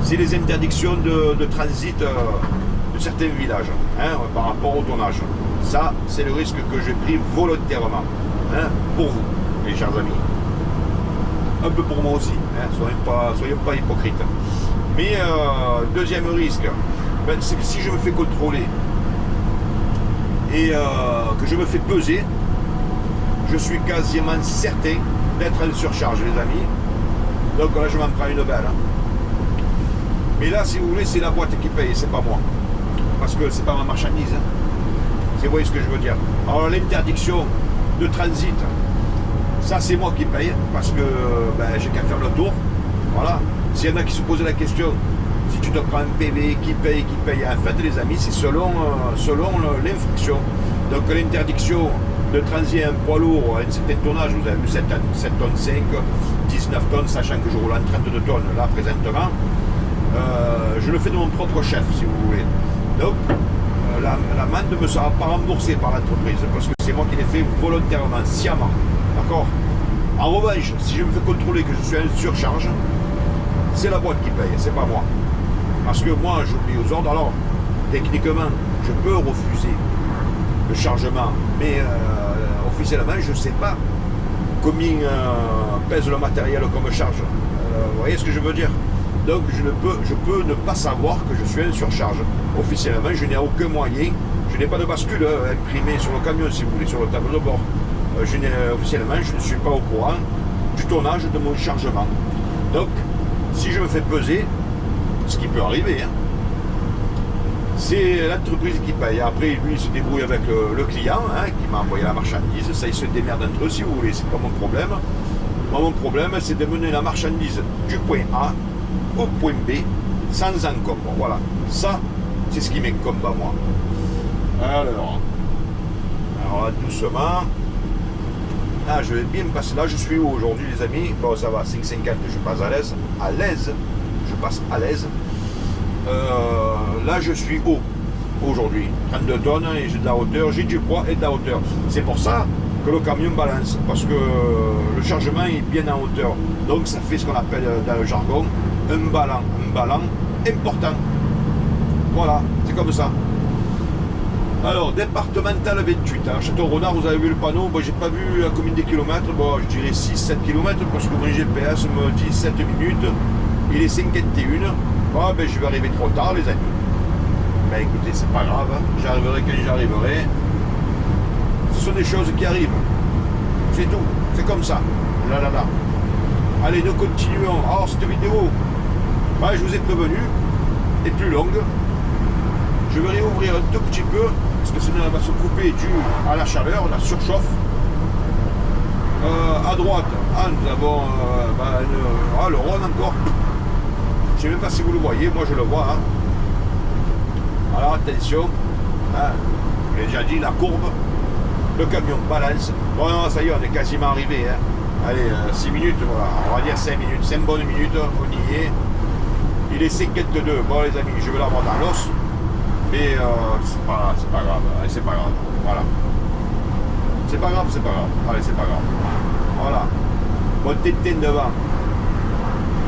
c'est les interdictions de transit de certains villages, hein, par rapport au tonnage. Ça, c'est le risque que j'ai pris volontairement, hein, pour vous, mes chers amis. un peu pour moi aussi, hein, soyons pas hypocrites. Mais deuxième risque, ben, c'est que si je me fais contrôler et que je me fais peser, je suis quasiment certain d'être en surcharge, les amis. Donc là, je m'en prends une belle. Hein. Mais là, si vous voulez, c'est la boîte qui paye, c'est pas moi. Parce que c'est pas ma marchandise. Hein. Vous voyez ce que je veux dire. Alors l'interdiction de transit, ça c'est moi qui paye, parce que ben, j'ai qu'à faire le tour. Voilà. S'il y en a qui se posent la question, si tu te prends un PV, qui paye. En fait, les amis, c'est selon l'infraction. Donc l'interdiction de transit un poids lourd à un certain tonnage, vous avez vu 7 tonnes 5, 19 tonnes, sachant que je roule en 32 tonnes là présentement, je le fais de mon propre chef, si vous voulez. Donc, l'amende ne me sera pas remboursée par l'entreprise, parce que c'est moi qui l'ai fait volontairement, sciemment. D'accord? En revanche, si je me fais contrôler que je suis en surcharge, c'est la boîte qui paye, c'est pas moi. Parce que moi, j'oublie aux ordres. Alors, techniquement, je peux refuser le chargement, mais officiellement, je ne sais pas combien pèse le matériel comme charge. Vous voyez ce que je veux dire? Donc je peux ne pas savoir que je suis en surcharge. Officiellement, je n'ai aucun moyen, je n'ai pas de bascule imprimée sur le camion, si vous voulez, sur le tableau de bord. Officiellement, je ne suis pas au courant du tonnage de mon chargement. Donc, si je me fais peser, ce qui peut arriver, hein, c'est l'entreprise qui paye. Après, lui, il se débrouille avec le client hein, qui m'a envoyé la marchandise. Ça, il se démerde entre eux, si vous voulez, c'est pas mon problème. Moi, mon problème, c'est de mener la marchandise du point A au point B sans encombre. Voilà, ça, c'est ce qui m'incombe à moi. Alors là, doucement. Ah, je vais bien me passer. Là, je suis où aujourd'hui, les amis? Bon, ça va, 5,50, je passe à l'aise. Je passe à l'aise. Là, je suis haut aujourd'hui. 32 tonnes et j'ai de la hauteur, j'ai du poids et de la hauteur. C'est pour ça que le camion balance, parce que le chargement est bien en hauteur. Donc, ça fait ce qu'on appelle dans le jargon un ballon important. Voilà, c'est comme ça. Alors, départemental 28, à Château-Renard, vous avez vu le panneau, bon, j'ai pas vu à combien de kilomètres, bon, je dirais 6-7 km, parce que mon GPS me dit 7 minutes, il est 51, bon, ben, je vais arriver trop tard, les amis. Ben écoutez, c'est pas grave, hein. J'arriverai quand j'arriverai. Ce sont des choses qui arrivent, c'est tout, c'est comme ça, là. Allez, nous continuons. Alors, cette vidéo, ben, je vous ai prévenu, est plus longue. Je vais réouvrir un tout petit peu, parce que sinon elle va se couper dû à la chaleur, la surchauffe. À droite, nous avons le Rhône encore. Je ne sais même pas si vous le voyez, moi je le vois. Hein. Alors attention, hein, j'ai déjà dit la courbe, le camion balance. Bon, non, ça y est, on est quasiment arrivé. Hein. Allez, 6 minutes, voilà, on va dire 5 minutes, 5 bonnes minutes, on y est. Il est 52. Bon les amis, je vais l'avoir dans l'os. Mais c'est pas grave, allez, c'est pas grave, voilà. C'est pas grave, allez, c'est pas grave. Voilà. Mon tétin devant.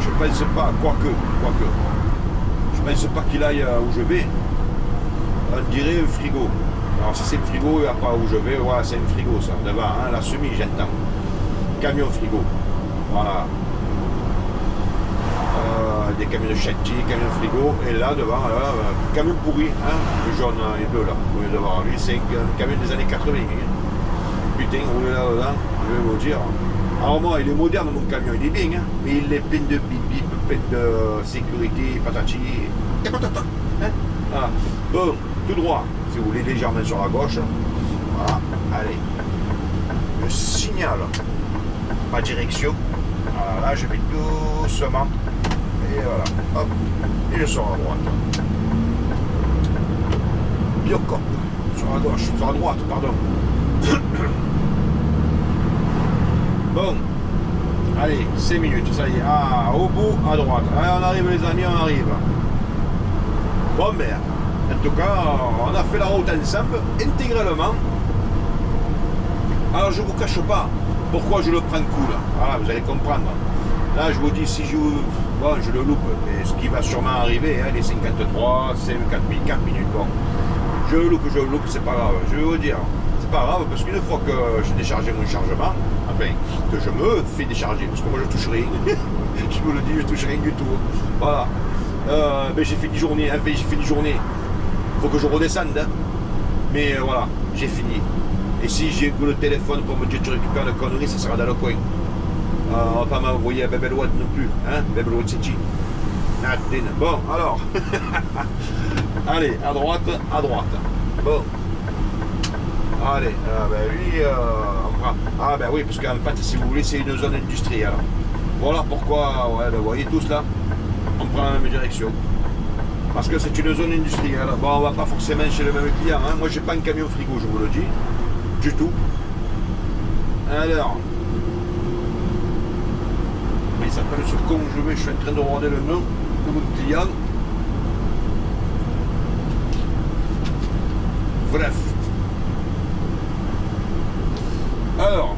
Je pense pas, quoique. Je pense pas qu'il aille où je vais. On dirait un frigo. Alors si c'est le frigo, il n'y a pas où je vais, voilà, c'est un frigo ça, devant, hein, la semi, j'entends. Camion frigo. Voilà. Des camions de chantier, camions frigo, et là devant, camion pourri, hein, le jaune et bleu là, vous voyez devant lui, c'est un camion des années 80. Hein. Putain, roulez là-dedans, je vais vous dire. Alors moi, il est moderne mon camion, il est bien, hein, mais il est plein de bip, plein de sécurité, patati, et patata. Hein. Voilà. Bon, tout droit, si vous voulez, légèrement sur la gauche. Voilà, allez. Je signale ma direction. Voilà, là, je vais doucement. Et voilà, hop, et je sors à droite. Biocop, sur la gauche, sur la droite, pardon. Bon, allez, 5 minutes, ça y est, au bout, à droite. Allez, on arrive les amis, on arrive. Bon, ben, en tout cas, on a fait la route ensemble, intégralement. Alors, je ne vous cache pas pourquoi je le prends cool. Voilà, vous allez comprendre. Là, je vous dis, si je le loupe, mais ce qui va sûrement arriver, hein, les 53, c'est 4 minutes, bon. Je le loupe, c'est pas grave. Je vais vous dire, c'est pas grave, parce qu'une fois que j'ai déchargé mon chargement, enfin, que je me fais décharger, parce que moi je touche rien, je vous le dis, je touche rien du tout. Voilà. Ben, j'ai fini journée, enfin, j'ai fini journée. Faut que je redescende, hein. Mais voilà, j'ai fini. Et si j'ai le téléphone pour me dire tu récupères une connerie, ça sera dans le coin. On va pas m'envoyer à Bebelwad non plus, hein, Bebelwad City. Bon, alors, allez, à droite, à droite. Bon, allez, ben lui, on prend. Ah ben oui, parce qu'en fait, si vous voulez, c'est une zone industrielle. Voilà pourquoi, ouais, ben, vous voyez tous là, on prend la même direction. Parce que c'est une zone industrielle. Bon, on va pas forcément chez le même client, hein. Moi, j'ai pas un camion frigo, je vous le dis, du tout. Alors, mais il s'appelle ce con, je suis en train de regarder le nom de mon client. Bref. Alors,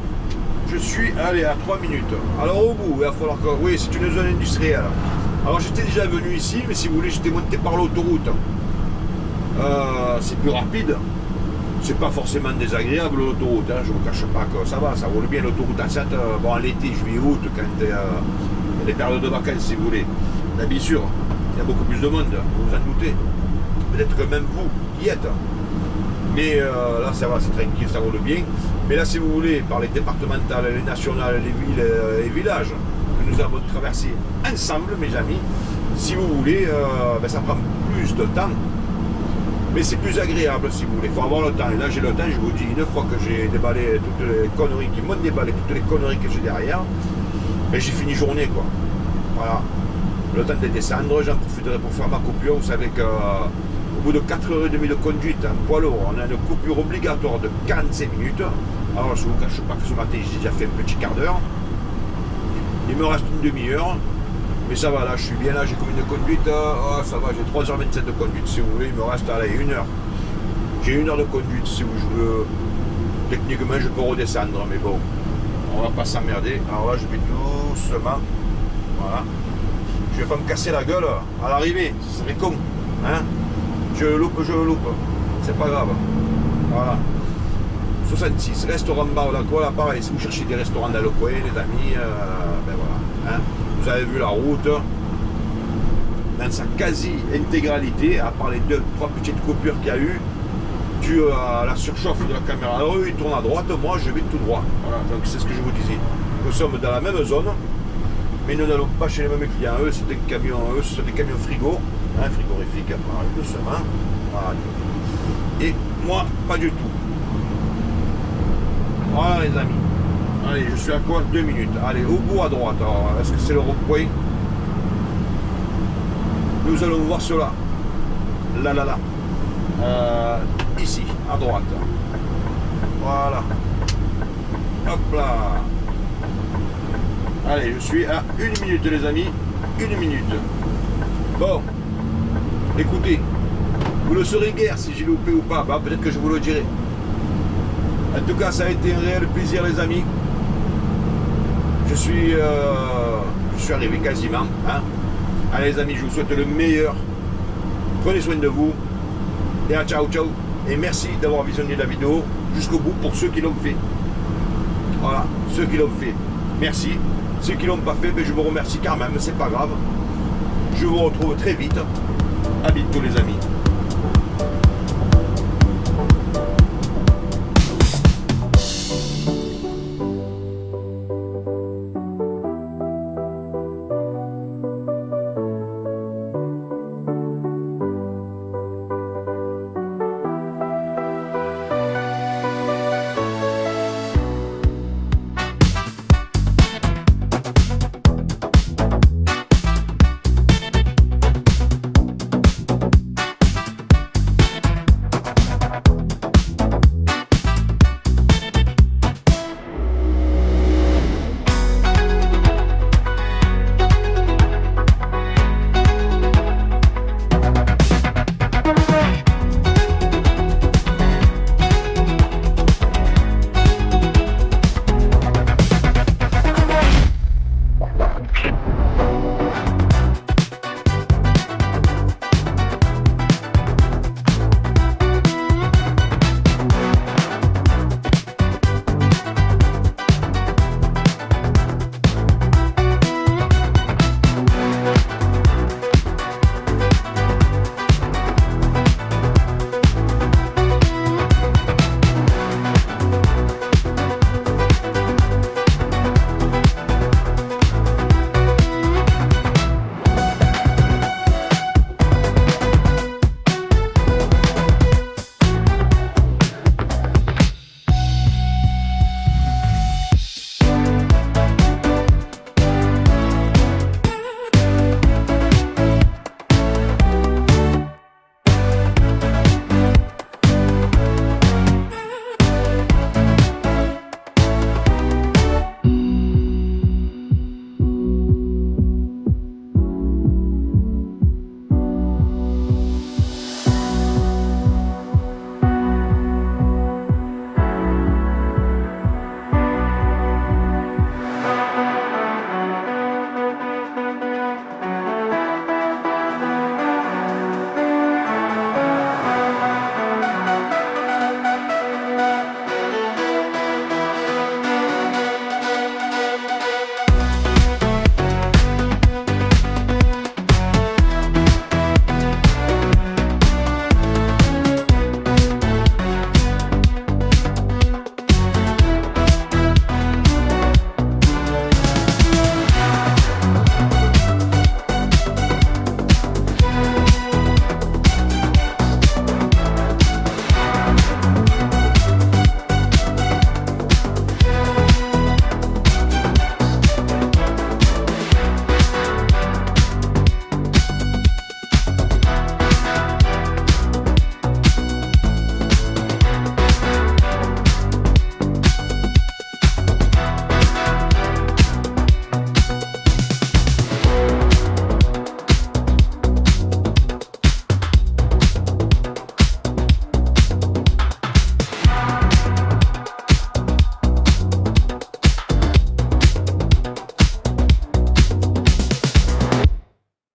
je suis allé à 3 minutes. Alors au bout, il va falloir que... Oui, c'est une zone industrielle. Alors j'étais déjà venu ici, mais si vous voulez, j'étais monté par l'autoroute. C'est plus rapide. C'est pas forcément désagréable l'autoroute, hein. Je vous cache pas que ça va, ça roule bien l'autoroute A7. Bon, l'été, juillet, août, quand il y a les périodes de vacances, si vous voulez. Là, bien sûr, il y a beaucoup plus de monde, vous vous en doutez. Peut-être que même vous y êtes. Mais là, ça va, c'est tranquille, ça roule bien. Mais là, si vous voulez, par les départementales, les nationales, les villes et villages que nous avons traversés ensemble, mes amis, si vous voulez, ben, ça prend plus de temps. Mais c'est plus agréable, si vous voulez. Il faut avoir le temps. Et là, j'ai le temps, je vous dis, une fois que j'ai déballé toutes les conneries qui m'ont déballé, toutes les conneries que j'ai derrière, ben, j'ai fini journée, quoi. Voilà. Le temps de descendre, j'en profiterai pour faire ma coupure. Vous savez que... Au bout de 4h30 de conduite en poids lourd, on a une coupure obligatoire de 45 minutes. Alors je ne vous cache pas que ce matin j'ai déjà fait un petit quart d'heure. Il me reste une demi-heure. Mais ça va, là je suis bien là, j'ai comme une conduite. Oh, ça va, j'ai 3h27 de conduite si vous voulez. Il me reste allez, 1 heure. J'ai 1 heure de conduite si je veux. Techniquement je peux redescendre, mais bon, on va pas s'emmerder. Alors là je vais doucement. Voilà. Je vais pas me casser la gueule à l'arrivée, ce serait con. Hein? Je le loupe, c'est pas grave. Voilà. 66, restaurant bar la quoi, là pareil, si vous cherchez des restaurants dans le coin, les amis, ben voilà. Hein. Vous avez vu la route dans sa quasi-intégralité, à part les 2-3 petites coupures qu'il y a eu, dû à la surchauffe de la caméra. Alors eux, ils tournent à droite, moi je vais tout droit. Voilà, donc c'est ce que je vous disais. Nous sommes dans la même zone, mais nous n'allons pas chez les mêmes clients. Eux, c'est des camions, eux, ce sont des camions frigo. Un frigorifique, doucement. Voilà. Et moi, pas du tout. Voilà les amis. Allez, je suis à quoi 2 minutes. Allez, au bout à droite. Alors, est-ce que c'est le rond-point? Nous allons voir cela. Là. Ici, à droite. Voilà. Hop là. Allez, je suis à 1 minute les amis. 1 minute. Bon. Écoutez, vous ne saurez guère si j'ai loupé ou pas, bah, peut-être que je vous le dirai. En tout cas, ça a été un réel plaisir les amis. Je suis arrivé quasiment. Hein. Allez les amis, je vous souhaite le meilleur. Prenez soin de vous. Et à ciao. Et merci d'avoir visionné la vidéo jusqu'au bout pour ceux qui l'ont fait. Voilà, ceux qui l'ont fait. Merci. Ceux qui ne l'ont pas fait, ben, je vous remercie quand même, c'est pas grave. Je vous retrouve très vite. À bientôt les amis.